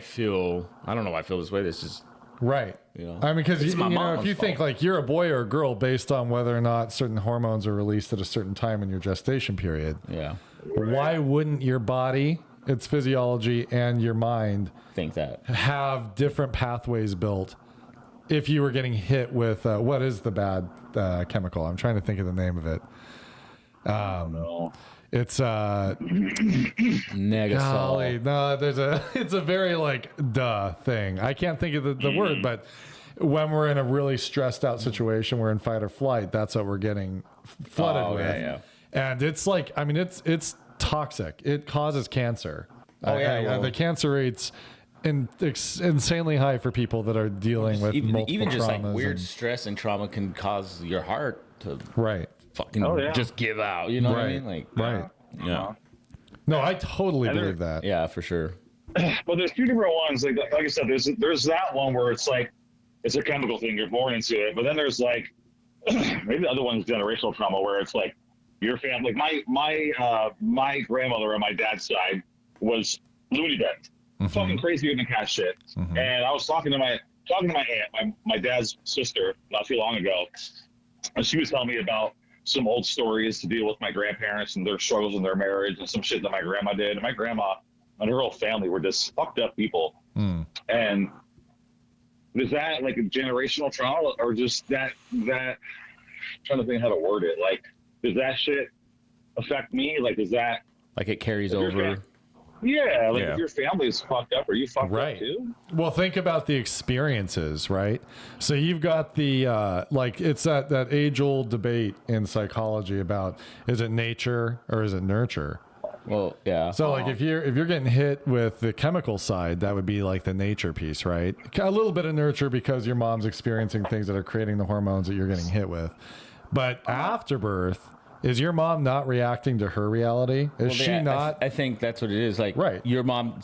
don't know why I feel this way. This is. Right. Yeah. I mean, because It's my if mom's you think fault. like you're a boy or a girl based on whether or not certain hormones are released at a certain time in your gestation period, Yeah. why wouldn't your body, its physiology, and your mind Think that. have different pathways built if you were getting hit with what is the bad chemical? I'm trying to think of the name of it. No. It's Negasol. golly, no, it's a very like duh thing. I can't think of the word, but when we're in a really stressed out situation, we're in fight or flight. That's what we're getting flooded Oh, with. yeah. And it's like, I mean, it's toxic. It causes cancer. Oh, yeah, well- The cancer rates insanely high for people that are dealing with multiple Even just like traumas weird and- stress and trauma can cause your heart to right. fucking yeah. just give out. You know what I Right. mean? Like, Right. yeah. No, I totally And believe that. Yeah, for sure. But there's two different ones. Like I said, there's that one where it's like it's a chemical thing. You're born into it. But then there's like maybe the other one's generational trauma, where it's like your family. Like my grandmother on my dad's side was loony bin, fucking crazy in the cat shit. And I was talking to my aunt, my dad's sister, not too long ago, and she was telling me about some old stories to deal with my grandparents and their struggles in their marriage and some shit that my grandma did. And my grandma and her whole family were just fucked up people. And is that like a generational trauma or just that I'm trying to think how to word it. Like, does that shit affect me? Like, is that Like it carries If you're over. fam- Yeah, like Yeah. if your family's fucked up, are you fucked Right. up too? Well, think about the experiences, right? So you've got the like it's that age old debate in psychology about is it nature or is it nurture? Well, yeah. So like if you're getting hit with the chemical side, that would be like the nature piece, right? A little bit of nurture because your mom's experiencing things that are creating the hormones that you're getting hit with. But after birth, is your mom not reacting to her reality? Is she not? I think that's what it is. Like, Right. your mom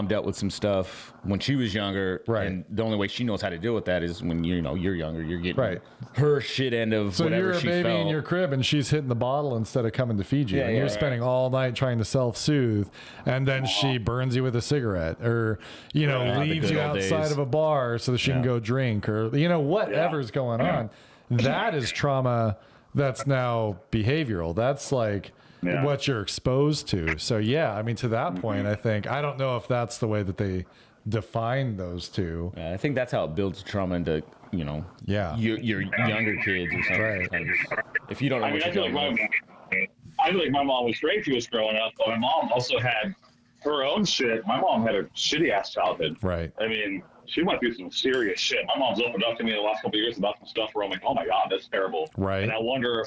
dealt with some stuff when she was younger, Right. and the only way she knows how to deal with that is when you're younger. You're getting Right. her shit end of So whatever you're a she baby felt. in your crib and she's hitting the bottle instead of coming to feed you. Yeah, and yeah, you're right. spending all night trying to self-soothe. And then she burns you with a cigarette or, the leaves good you old outside days. of a bar so that she can go drink or, whatever's going on. That is trauma that's now behavioral. That's like what you're exposed to. So, yeah, I mean, to that point, I think, I don't know if that's the way that they define those two. Yeah, I think that's how it builds trauma into Yeah. your younger kids or something. Right. Like, if you don't know I mean, what I you're feel like doing. I feel like my mom was great. She was growing up, but my mom also had her own shit. My mom had a shitty ass childhood. Right. I mean, she went through some serious shit. My mom's opened up to me in the last couple of years about some stuff where I'm like, oh my god, that's terrible. Right. And I wonder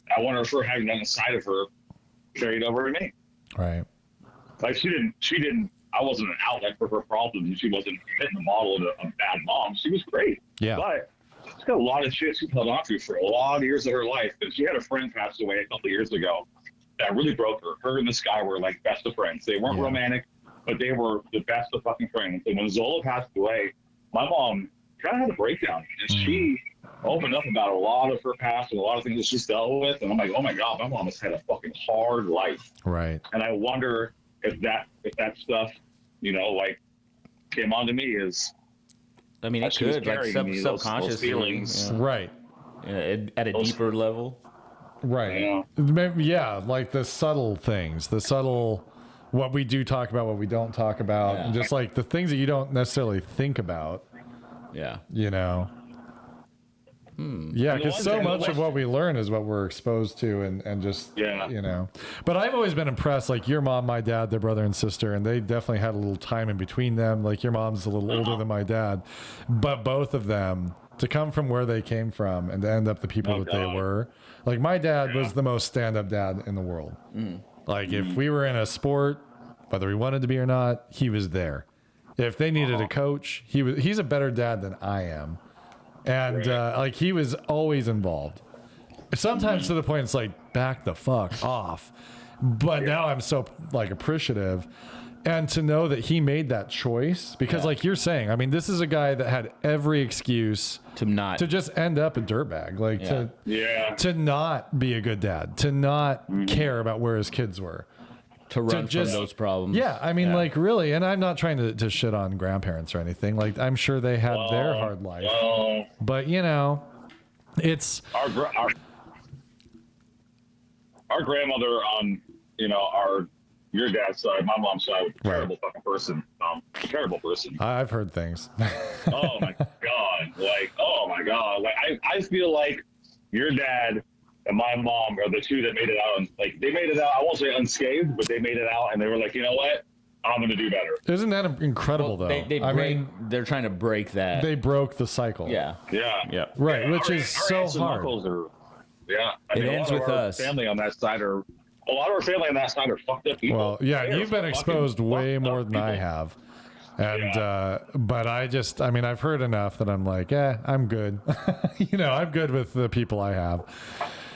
if her having that inside of her carried over to me. Right. Like she didn't. I wasn't an outlet for her problems, and she wasn't fitting the model of a bad mom. She was great. Yeah. But she's got a lot of shit she held on to for a lot of years of her life. And she had a friend pass away a couple of years ago that really broke her. Her and this guy were like best of friends. They weren't romantic, but they were the best of fucking friends. And when Zola passed away, my mom kind of had a breakdown, and she opened up about a lot of her past and a lot of things that she's dealt with. And I'm like, oh my god, my mom has had a fucking hard life. Right. And I wonder if that stuff, like, came onto me as. I mean, it She was could like carrying me, those subconsciously, feelings. Right. at a deeper level. Right. Yeah, like the subtle things, what we do talk about, what we don't talk about, and just like the things that you don't necessarily think about, Yeah. Yeah, because so much of what we learn is what we're exposed to and just, But I've always been impressed, like your mom, my dad, their brother and sister, and they definitely had a little time in between them. Like your mom's a little older than my dad, but both of them, to come from where they came from and to end up the people that they were. Like my dad was the most stand-up dad in the world. Like if we were in a sport, whether we wanted to be or not, he was there. If they needed a coach, he's a better dad than I am. And like he was always involved. Sometimes to the point it's like back the fuck off. But now I'm so like appreciative. And to know that he made that choice, because like you're saying, I mean, this is a guy that had every excuse to just end up a dirtbag, like to not be a good dad, to not care about where his kids were, to run from those problems. Yeah, I mean, like really, and I'm not trying to shit on grandparents or anything. Like I'm sure they had their hard life, but it's our grandmother on your dad's side, my mom's side, was a terrible fucking person. Terrible person. I've heard things. Oh my god! Like I feel like your dad and my mom are the two that made it out. Like they made it out. I won't say unscathed, but they made it out, and they were like, you know what? I'm gonna do better. Isn't that incredible though? They're trying to break that. They broke the cycle. Yeah. Right, which is so hard. It ends with us. Family on that side are. A lot of our family on that side are fucked up people. Well, yeah, you've been exposed way more than I have. And, but I mean, I've heard enough that I'm like, I'm good. I'm good with the people I have.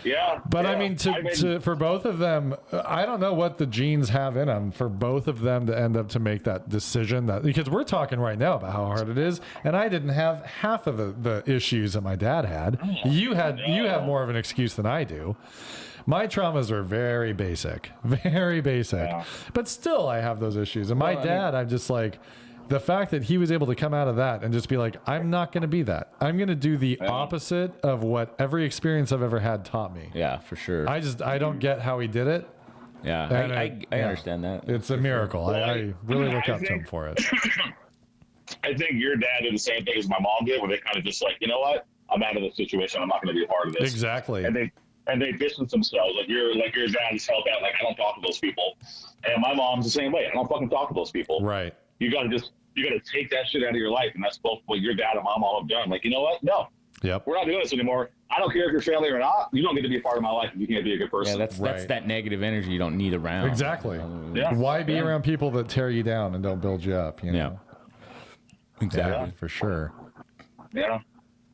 Yeah. But I mean, for both of them, I don't know what the genes have in them for both of them to end up to make that decision because we're talking right now about how hard it is. And I didn't have half of the issues that my dad had. You have more of an excuse than I do. My traumas are very basic, but still I have those issues. And my dad, I'm just like, the fact that he was able to come out of that and just be like, I'm not going to be that. I'm going to do the opposite of what every experience I've ever had taught me. Yeah, for sure. I don't get how he did it. Yeah, I understand that. It's a miracle. I really look up to him for it. I think your dad did the same thing as my mom did, where they kind of just like, you know what? I'm out of this situation. I'm not going to be a part of this. Exactly. And and they distance themselves. Like your dad is held out. Like, I don't talk to those people. And my mom's the same way. I don't fucking talk to those people. Right. You gotta take that shit out of your life, and that's both what your dad and mom all have done. Like, you know what? No. Yep. We're not doing this anymore. I don't care if you're family or not. You don't get to be a part of my life if you can't be a good person. Yeah, that's that negative energy you don't need around. Exactly. Yeah. Why be around people that tear you down and don't build you up? You know? Exactly. Yeah, for sure. Yeah.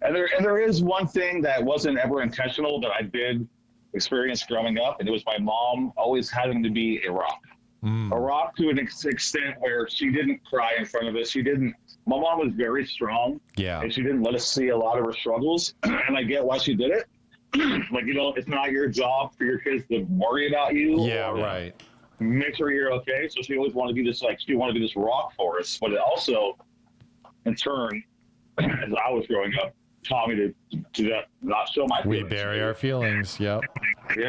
And there is one thing that wasn't ever intentional that I did experience growing up, and it was my mom always having to be a rock. A rock to an extent where she didn't cry in front of us. My mom was very strong. Yeah. And she didn't let us see a lot of her struggles. And I get why she did it. Like, it's not your job for your kids to worry about you. Yeah, or right. make sure you're okay. So she always wanted to be this rock for us. But it also, in turn, as I was growing up, taught me to not show my feelings. We bury our feelings. Yep. Yeah.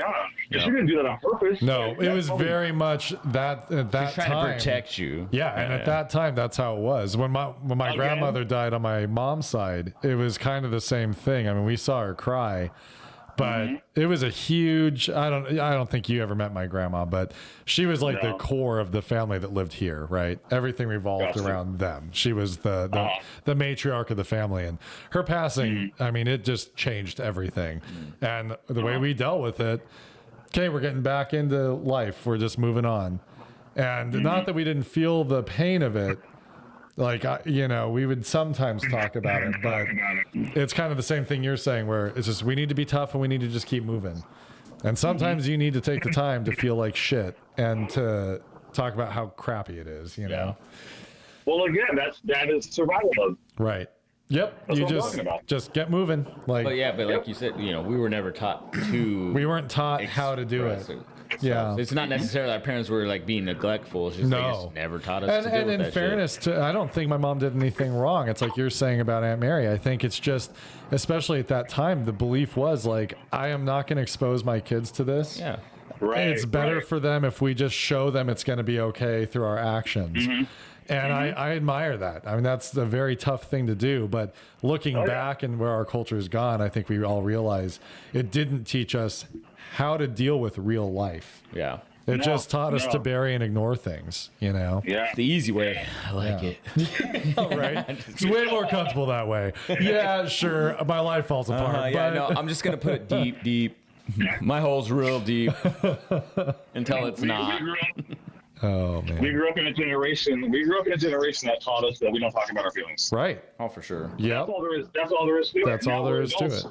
She didn't do that on purpose. No, it was very much that at that She's trying time. to protect you. Yeah, and at that time, that's how it was. When my grandmother died on my mom's side, it was kind of the same thing. I mean, we saw her cry, but it was a huge. I don't think you ever met my grandma, but she was like the core of the family that lived here. Right, everything revolved around them. She was the matriarch of the family, and her passing. I mean, it just changed everything, and the way we dealt with it. Okay, we're getting back into life. We're just moving on. And not that we didn't feel the pain of it. Like, we would sometimes talk about it, but it's kind of the same thing you're saying where it's just, we need to be tough and we need to just keep moving. And sometimes you need to take the time to feel like shit and to talk about how crappy it is, you know? Well, again, that is survival mode. Right. Yep. That's you what I'm talking about. just get moving. Like, But like you said, we were never taught to. we weren't taught how to do it. Yeah. It's not necessarily our parents were like being neglectful. It's just they just never taught us to deal and with in that fairness shit. I don't think my mom did anything wrong. It's like you're saying about Aunt Mary. I think it's just, especially at that time, the belief was like, I am not going to expose my kids to this. Yeah. Right. It's better for them if we just show them it's going to be okay through our actions. And I admire that. I mean, that's a very tough thing to do. But looking back and where our culture has gone, I think we all realize it didn't teach us how to deal with real life. Yeah. It just taught us to bury and ignore things, Yeah. The easy way. I like it. Right? It's way more comfortable that way. Yeah, sure. My life falls apart. Yeah, but no, I'm just going to put it deep. My hole's real deep until it's not. Oh, man. We grew up in a generation that taught us that we don't talk about our feelings. Right. Oh, for sure. Yep. That's all there is. That's all there is to it. That's all there is to it.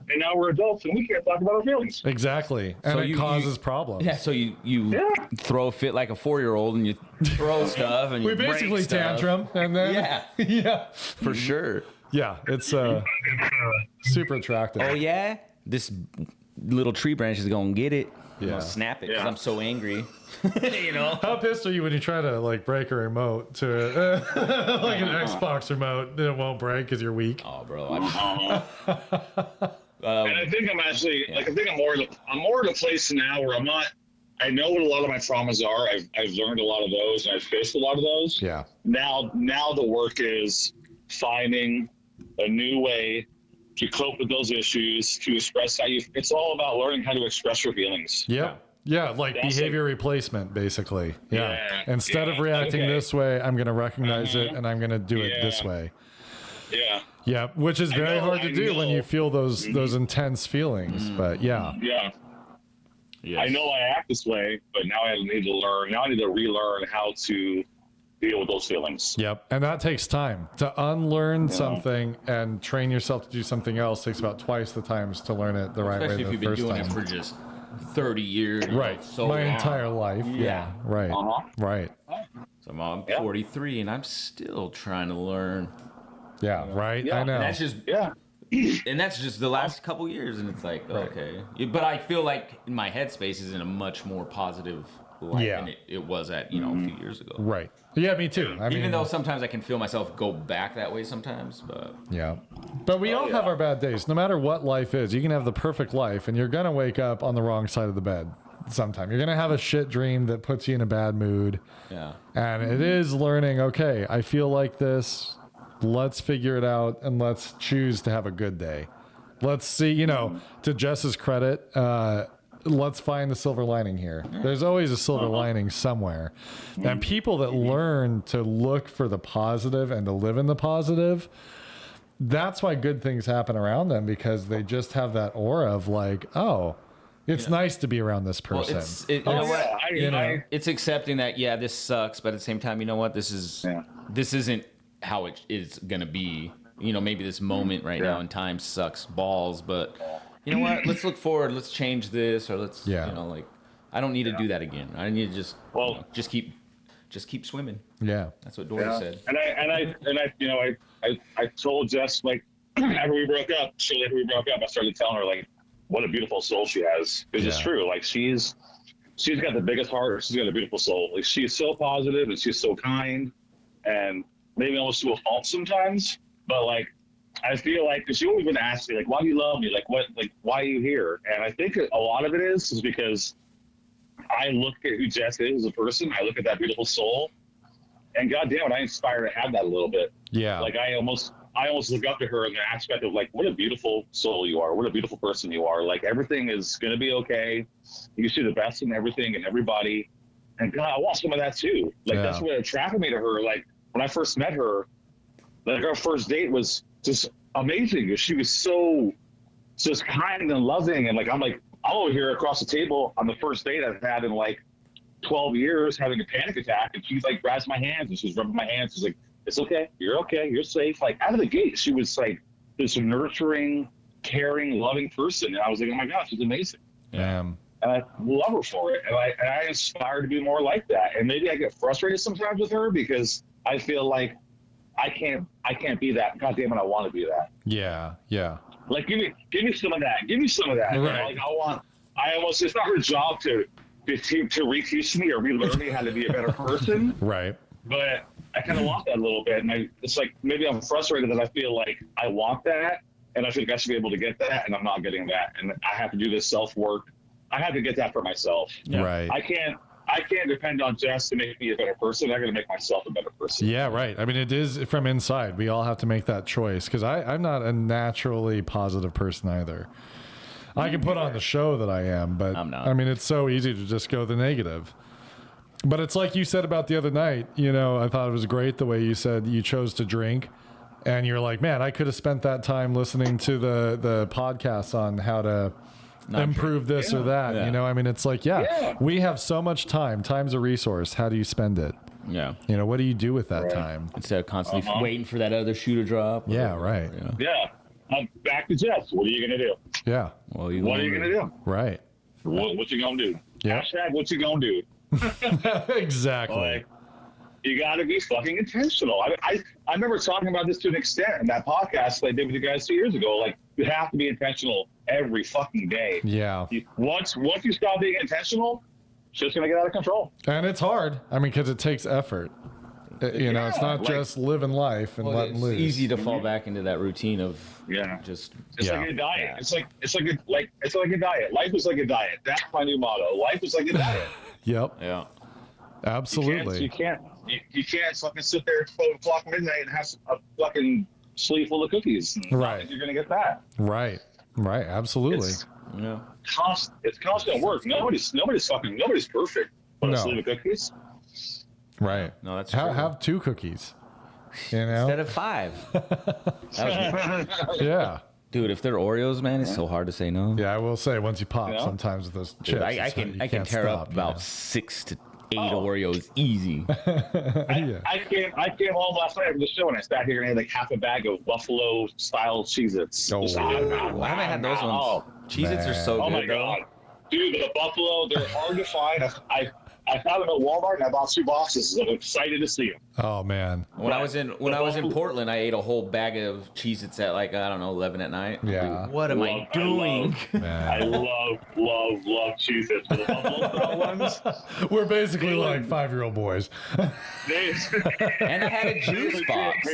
And now we're adults and we can't talk about our feelings. Exactly. And So it causes problems. Yeah, so you throw a fit like a 4-year-old and you throw stuff and you We basically break stuff. tantrum and then yeah. For sure. Yeah, it's super attractive. Oh yeah, this little tree branch is gonna get it. I'm Yeah. gonna snap it because Yeah. I'm so angry. How pissed are you when you try to like break a remote to like an Xbox remote and it won't break because you're weak? Oh, bro. And I think I'm actually I'm more at a place now where I'm not. I know what a lot of my traumas are. I've learned a lot of those and I've faced a lot of those. Yeah. Now the work is finding a new way to cope with those issues, to express how you. It's all about learning how to express your feelings. Yep. Yeah, like That's behavior replacement, basically. Yeah. Yeah, Instead of reacting this way, I'm going to recognize it and I'm going to do it this way. Yeah. Yeah, which is very hard to do when know. you feel those intense feelings. But yeah. Yeah. Yes. I know I act this way, but now I need to learn. Now I need to relearn how to deal with those feelings. Yep. And that takes time. To unlearn something and train yourself to do something else takes about twice the times to learn it the right way Especially if the you've been first doing time. it for just 30 years. Right. So My long. entire life. Yeah. Right. Right. So I'm 43 and I'm still trying to learn. Yeah. Right. Yeah. I know. And that's just and that's just the last couple years, and it's like okay, but I feel like my headspace is in a much more positive light than it was at a few years ago. Right. Yeah, me too. I mean, Even though sometimes I can feel myself go back that way sometimes, but yeah. But we all have our bad days. No matter what life is, you can have the perfect life, and you're gonna wake up on the wrong side of the bed. Sometime you're gonna have a shit dream that puts you in a bad mood. yeah. And it is learning. Okay, I feel like this. Let's figure it out, and let's choose to have a good day. Let's see, you know, to Jess's credit, let's find the silver lining here. There's always a silver lining somewhere. And people that learn to look for the positive and to live in the positive, that's why good things happen around them, because they just have that aura of like, oh, it's nice to be around this person. Well, it's accepting that, yeah, this sucks, but at the same time, you know what? This isn't how it is going to be. You know, maybe this moment right now in time sucks balls, but you know what? Let's look forward. Let's change this, or let's, you know, like, I don't need to do that again. I need to just, just keep swimming. Yeah. That's what Dory said. And I told Jess, like, after we broke up, I started telling her, like, what a beautiful soul she has. Because it's true. Like, she's got the biggest heart. She's got a beautiful soul. Like, she's so positive and she's so kind, and maybe almost to a fault sometimes. But like, I feel like, because she won't even ask me, like, why do you love me? Like, what, like, why are you here? And I think a lot of it is because I look at who Jess is as a person. I look at that beautiful soul, and goddamn it, I inspire to have that a little bit. Yeah. Like, I almost look up to her in the aspect of like, what a beautiful soul you are. What a beautiful person you are. Like, everything is going to be okay. You see the best in everything and everybody. And God, I want some of that too. Like, that's what attracted me to her. Like, when I first met her, like, our first date was just amazing. She was so just kind and loving. And like, I'm over here across the table on the first date I've had in like 12 years having a panic attack. And she's like, grabs my hands and she's rubbing my hands. She's like, it's okay. You're safe. Like, out of the gate, she was like this nurturing, caring, loving person. And I was like, oh my gosh, she's amazing. Yeah. And I love her for it. And I aspire to be more like that. And maybe I get frustrated sometimes with her because I feel like I can't be that. God damn it, I want to be that. Yeah, yeah. Like, give me some of that. Give me some of that. Right. You know, like, it's not her job to reteach me or relearn me how to be a better person. Right. But I kind of want that a little bit. And it's like, maybe I'm frustrated that I feel like I want that, and I think I should be able to get that, and I'm not getting that. And I have to do this self-work. I have to get that for myself. Yeah. Right. I can't depend on Jess to make me a better person. I got to make myself a better person. Yeah, right. I mean, it is from inside. We all have to make that choice, because I'm not a naturally positive person either. I can put on the show that I am, but I'm not. I mean, it's so easy to just go the negative. But it's like you said about the other night, you know, I thought it was great the way you said you chose to drink, and you're like, man, I could have spent that time listening to the podcasts on how to improve this or that. You know, I mean, it's like, we have so much time. Time's a resource. How do you spend it? Yeah. You know, what do you do with that time? Instead of constantly waiting for that other shoe to drop. Yeah, right. Yeah. Back to Jess. What are you going to do? Yeah. What are you going to do? Right. What you going to do? Yeah. Hashtag what you going to do? Exactly. Like, you got to be fucking intentional. I remember talking about this to an extent in that podcast I did with you guys 2 years ago. Like, you have to be intentional every fucking day. Yeah. Once you stop being intentional, it's just going to get out of control. And it's hard. I mean, because it takes effort. You know, it's not just living life and letting loose. It's easy to fall back into that routine of just. It's like a diet. It's like a diet. Life is like a diet. That's my new motto. Life is like a diet. Yep. Yeah. Absolutely. You can't fucking sit there at 12 o'clock midnight and have a fucking sleeve full of cookies. Right. You're gonna get that. Right. Absolutely. It's constant work. Nobody's perfect. But a sleeve of cookies. Right. No, that's true. Have 2 cookies. You know? Instead of 5. Yeah. Dude, if they're Oreos, man, it's so hard to say no. Yeah, I will say, once you pop sometimes with those chips, I can tear up about 6 to 8 Oreos easy. I came home last night from the show and I sat here and I had like half a bag of Buffalo style Cheez-Its. I haven't had those ones. Cheez-Its are so good. Oh my God. Dude, the Buffalo, they're hard to find. I found them at Walmart and I bought 2 boxes. I'm excited to see them. Oh man! When I was in Portland, I ate a whole bag of Cheez-Its at like 11 at night. Yeah. What am I doing? I love Cheez-Its. The Buffalo ones. We're basically like 5-year-old boys. And I had a juice box.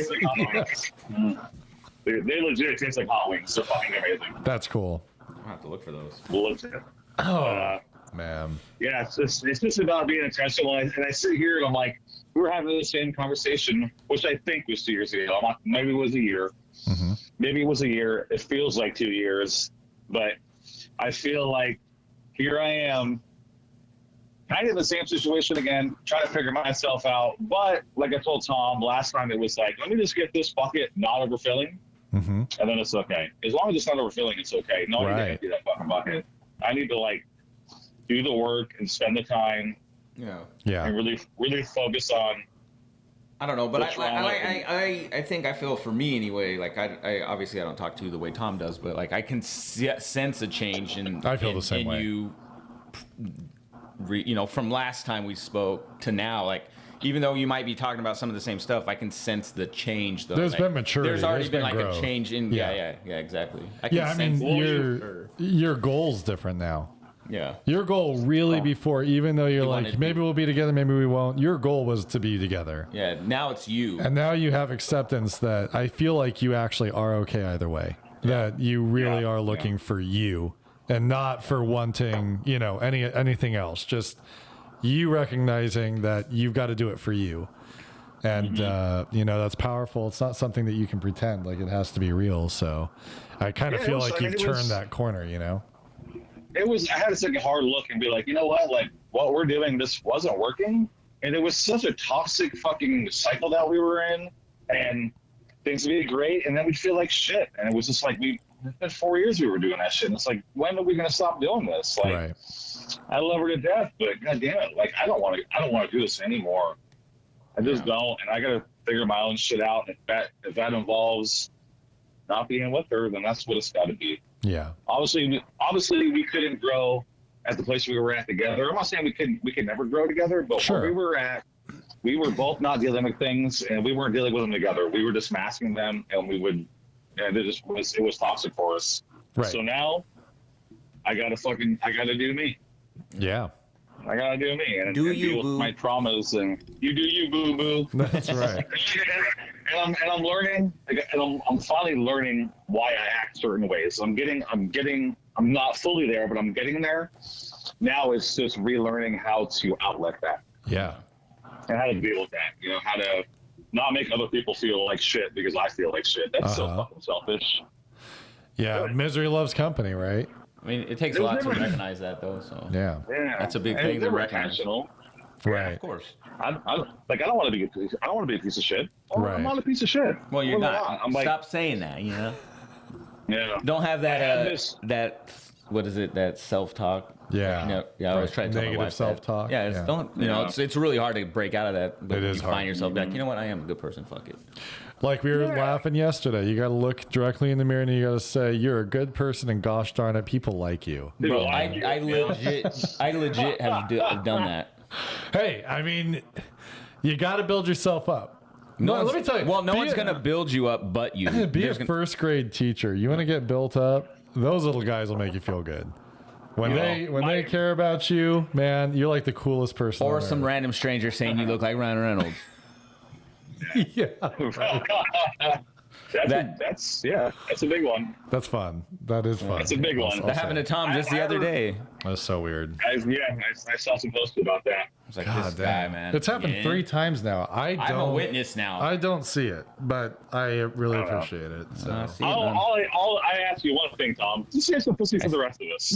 They legit taste like hot wings. They're fucking amazing. That's cool. I'll have to look for those. Man. Yeah, it's just about being intentional. And I sit here and I'm like, we were having the same conversation, which I think was 2 years ago. Maybe it was a year. Maybe it was a year. It feels like 2 years, but I feel like here I am, kind of in the same situation again, trying to figure myself out. But like I told Tom last time, it was like, let me just get this bucket not overfilling, and then it's okay. As long as it's not overfilling, it's okay. No, I need to empty that fucking bucket. I need to like do the work and spend the time. Yeah. And really focus on. I don't know, but I think I feel for me anyway. Like I obviously I don't talk to you the way Tom does, but like I can sense a change in. I feel the same way. You, from last time we spoke to now, like even though you might be talking about some of the same stuff, I can sense the change. Though there's been maturity. There's already been like growth. A change in. Yeah, exactly. I mean, your goal's different now. Yeah. Your goal really before, even though you're like, maybe we'll be together, maybe we won't. Your goal was to be together. Yeah. Now it's you. And now you have acceptance that I feel like you actually are okay either way. That you really are looking for you and not for wanting, anything else. Just you recognizing that you've got to do it for you. And, that's powerful. It's not something that you can pretend. Like, it has to be real. So I kind of feel like you've turned that corner, I had to take a hard look and be like, you know what? Like, what we're doing, this wasn't working. And it was such a toxic fucking cycle that we were in. And things would be great. And then we'd feel like shit. And it was just like, it's been 4 years we were doing that shit. And it's like, when are we going to stop doing this? Like, I love her to death, but God damn it. Like, I don't want to do this anymore. I just don't. And I got to figure my own shit out. If that involves not being with her, then that's what it's got to be. Yeah. Obviously, we couldn't grow at the place we were at together. I'm not saying we could never grow together, but where we were at, we were both not dealing with things, and we weren't dealing with them together. We were just masking them, and it was toxic for us. Right. So now, I gotta do me. Yeah. I gotta do me and deal with my traumas, and you do you, boo boo. That's right. and I'm learning, and I'm finally learning why I act certain ways. I'm not fully there, but I'm getting there. Now it's just relearning how to outlet that. Yeah. And how to deal with that. How to not make other people feel like shit because I feel like shit. That's so fucking selfish. Yeah. Misery loves company, right? I mean, it takes a lot to recognize that, though. So yeah, that's a big thing to recognize. Right. Of course. I don't want to be a piece of shit. I'm not a piece of shit. Well, you're not. Stop saying that. Yeah. Don't have that. That what is it? That self-talk. Yeah. I always try to tell my negative wife self-talk. That. Yeah. Don't. It's really hard to break out of that. But it is you hard. Find yourself back. You know what? I am a good person. Fuck it. Like we were laughing yesterday. You got to look directly in the mirror and you got to say, you're a good person and gosh darn it, people like you. Bro, I legit have done that. Hey, I mean, you got to build yourself up. Let me tell you. Well, no one's going to build you up but you. Be a first grade teacher. You want to get built up? Those little guys will make you feel good. When they care about you, man, you're like the coolest person. Or some random stranger saying you look like Ryan Reynolds. Yeah. That's a big one. That's fun. That is fun. That's a big one. That happened to Tom just the other day. That's so weird. I saw some posts about that. I was like, this guy, man. It's happened 3 times now. I'm a witness now. I don't see it, but I really appreciate it. So. I ask you one thing, Tom. Just save some pussy for the rest of us.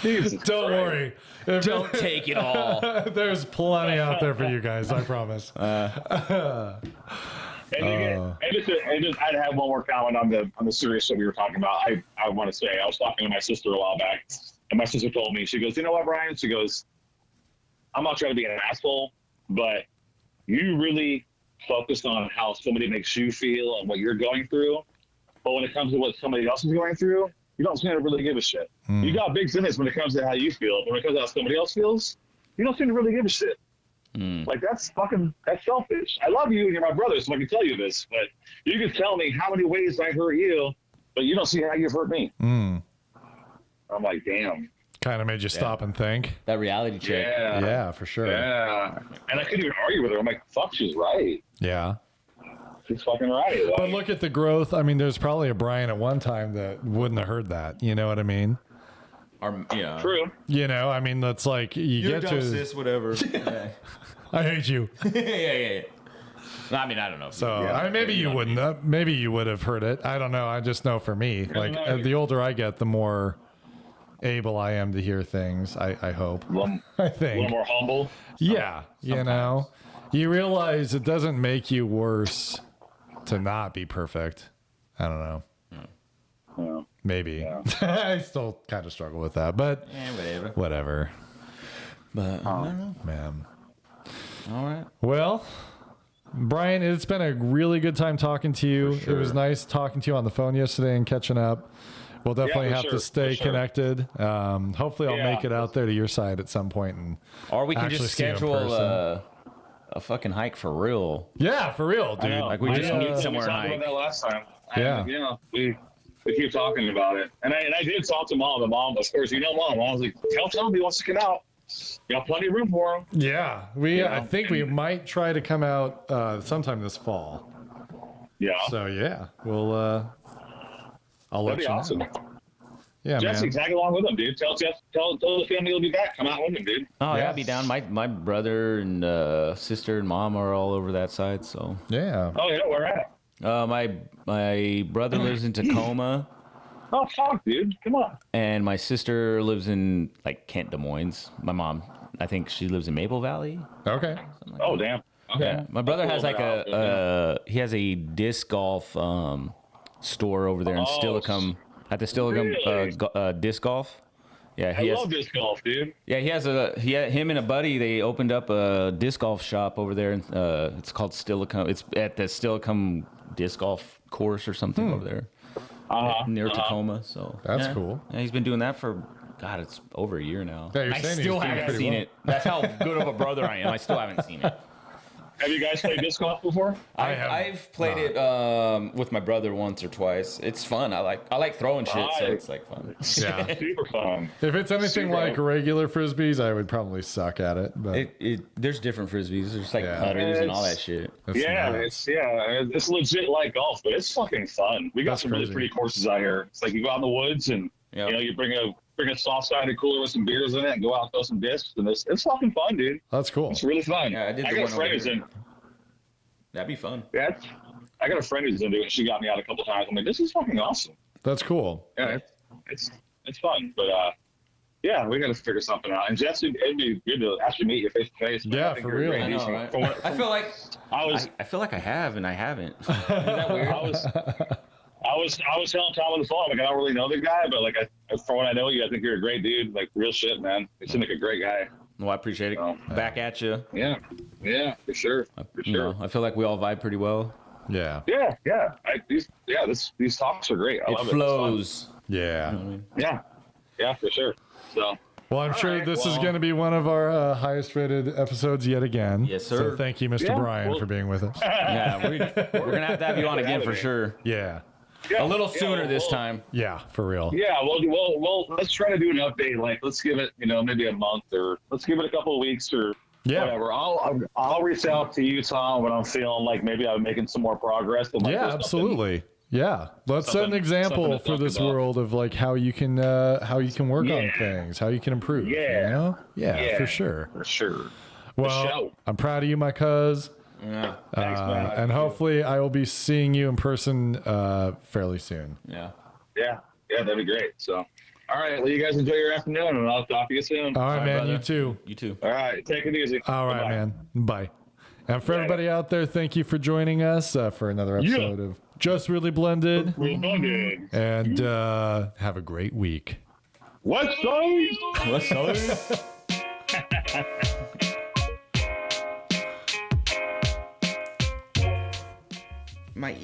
Jesus Don't worry. Don't take it all. There's plenty out there for you guys, I promise. I'd have one more comment on the serious shit we were talking about. I want to say I was talking to my sister a while back, and my sister told me, she goes, you know what, Brian? She goes, I'm not trying to be an asshole, but you really focus on how somebody makes you feel and what you're going through. But when it comes to what somebody else is going through, you don't seem to really give a shit. You got big feelings when it comes to how you feel, but when it comes to how somebody else feels, you don't seem to really give a shit. Like, that's selfish. I love you and you're my brother, so I can tell you this, but you can tell me how many ways I hurt you, but you don't see how you've hurt me. I'm like, damn. Kind of made you stop and think. That reality check. Yeah, for sure. Yeah. And I couldn't even argue with her. I'm like, fuck, she's right. Yeah. She's fucking right. Like, but look at the growth. I mean, there's probably a Brian at one time that wouldn't have heard that. You know what I mean? True. I mean, that's like, you're get to sis, whatever. I hate you. Yeah. I mean, I don't know. So maybe you wouldn't. Maybe you would have heard it. I don't know. I just know for me, like the older I get, the more able I am to hear things. I hope. I think a little more humble. Yeah, you know, you realize it doesn't make you worse to not be perfect. I don't know. Yeah. Maybe. Yeah. I still kind of struggle with that, but whatever. But I don't know. Man. All right. Well, Brian, it's been a really good time talking to you. It was nice talking to you on the phone yesterday and catching up. We'll definitely have to stay connected. Hopefully I'll make it out there to your side at some point, and or we can just schedule a fucking hike for real. Yeah, for real, dude. Like we just meet somewhere and hike. We talked about that last time. Yeah. You know, we keep talking about it. And I did talk to Mom. And Mom, of course, Mom was like, tell him he wants to get out. You got plenty of room for him. Yeah. I think we might try to come out sometime this fall. Yeah. So, yeah. We'll... I'll let you know. That'd be awesome. Yeah, Jesse, man. tag along with him, dude. Tell the family you'll be back. Come out with him, dude. Oh, yeah, I'll be down. My brother and sister and mom are all over that side, so. Yeah. Oh, yeah, where at? My brother lives in Tacoma. Oh, fuck, dude. Come on. And my sister lives in, like, Kent, Des Moines. My mom, I think she lives in Maple Valley. Okay. Oh, damn. Okay. Yeah. My brother has, like, he has a disc golf store over there in Stillicum. At the Stillicum disc golf. Yeah, I love disc golf, dude. Yeah, him and a buddy, they opened up a disc golf shop over there. It's called Stillicum. It's at the Stillicum disc golf course or something over there. Near Tacoma. So that's cool. Yeah, he's been doing that for it's over a year now. Yeah, I still haven't seen it. That's how good of a brother I am. I still haven't seen it. Have you guys played disc golf before? I've played it with my brother once or twice. It's fun. I like throwing shit, so it's like fun. Yeah. Super fun. If it's anything like regular frisbees, I would probably suck at it. But there's different frisbees. There's like putters and all that shit. It's legit like golf, but it's fucking fun. We got some really pretty courses out here. It's like you go out in the woods and you bring a soft-sided cooler with some beers in it and go out and throw some discs, and it's fucking fun, dude. That's cool. It's really fun. Yeah, I got a friend who's in. That'd be fun. Yeah, I got a friend who's into it. She got me out a couple times. I'm like, this is fucking awesome. That's cool. Yeah, it's fun, but yeah, we got to figure something out. And Jesse, it'd be good to actually meet you face to face. Yeah, for real. I know, right? I feel like I have and I haven't. Isn't that weird? I was telling Tom on the phone, like, I don't really know the guy, but like, from what I know you, I think you're a great dude. Like, real shit, man. You seem like a great guy. Well, I appreciate it. Back at you. Yeah, for sure. I feel like we all vibe pretty well. Yeah. Yeah. These talks are great. I love it. It flows. Yeah. You know what I mean? Yeah, for sure. So. Well, I'm sure this is going to be one of our highest rated episodes yet again. Yes, sir. So thank you, Mr. Brian, for being with us. Yeah, we're going to have you on again for sure. Yeah. A little sooner this time. Yeah, for real. Yeah, well, let's try to do an update. Like, let's give it, maybe a month, or let's give it a couple of weeks, or whatever. I'll reach out to you, Tom, when I'm feeling like maybe I'm making some more progress. Yeah, absolutely. Yeah, let's set an example for this world of like how you can work on things, how you can improve. Yeah, for sure. Well, I'm proud of you, my cuz. Yeah. Thanks, man. And hopefully I will be seeing you in person fairly soon. Yeah, that'd be great. So, all right, well, you guys enjoy your afternoon, and I'll talk to you soon. All right, man. Brother. You too. You too. All right, take it easy. All right, man. Bye. And for everybody out there, thank you for joining us for another episode of Just Really Blended. And have a great week. What's up? My ear.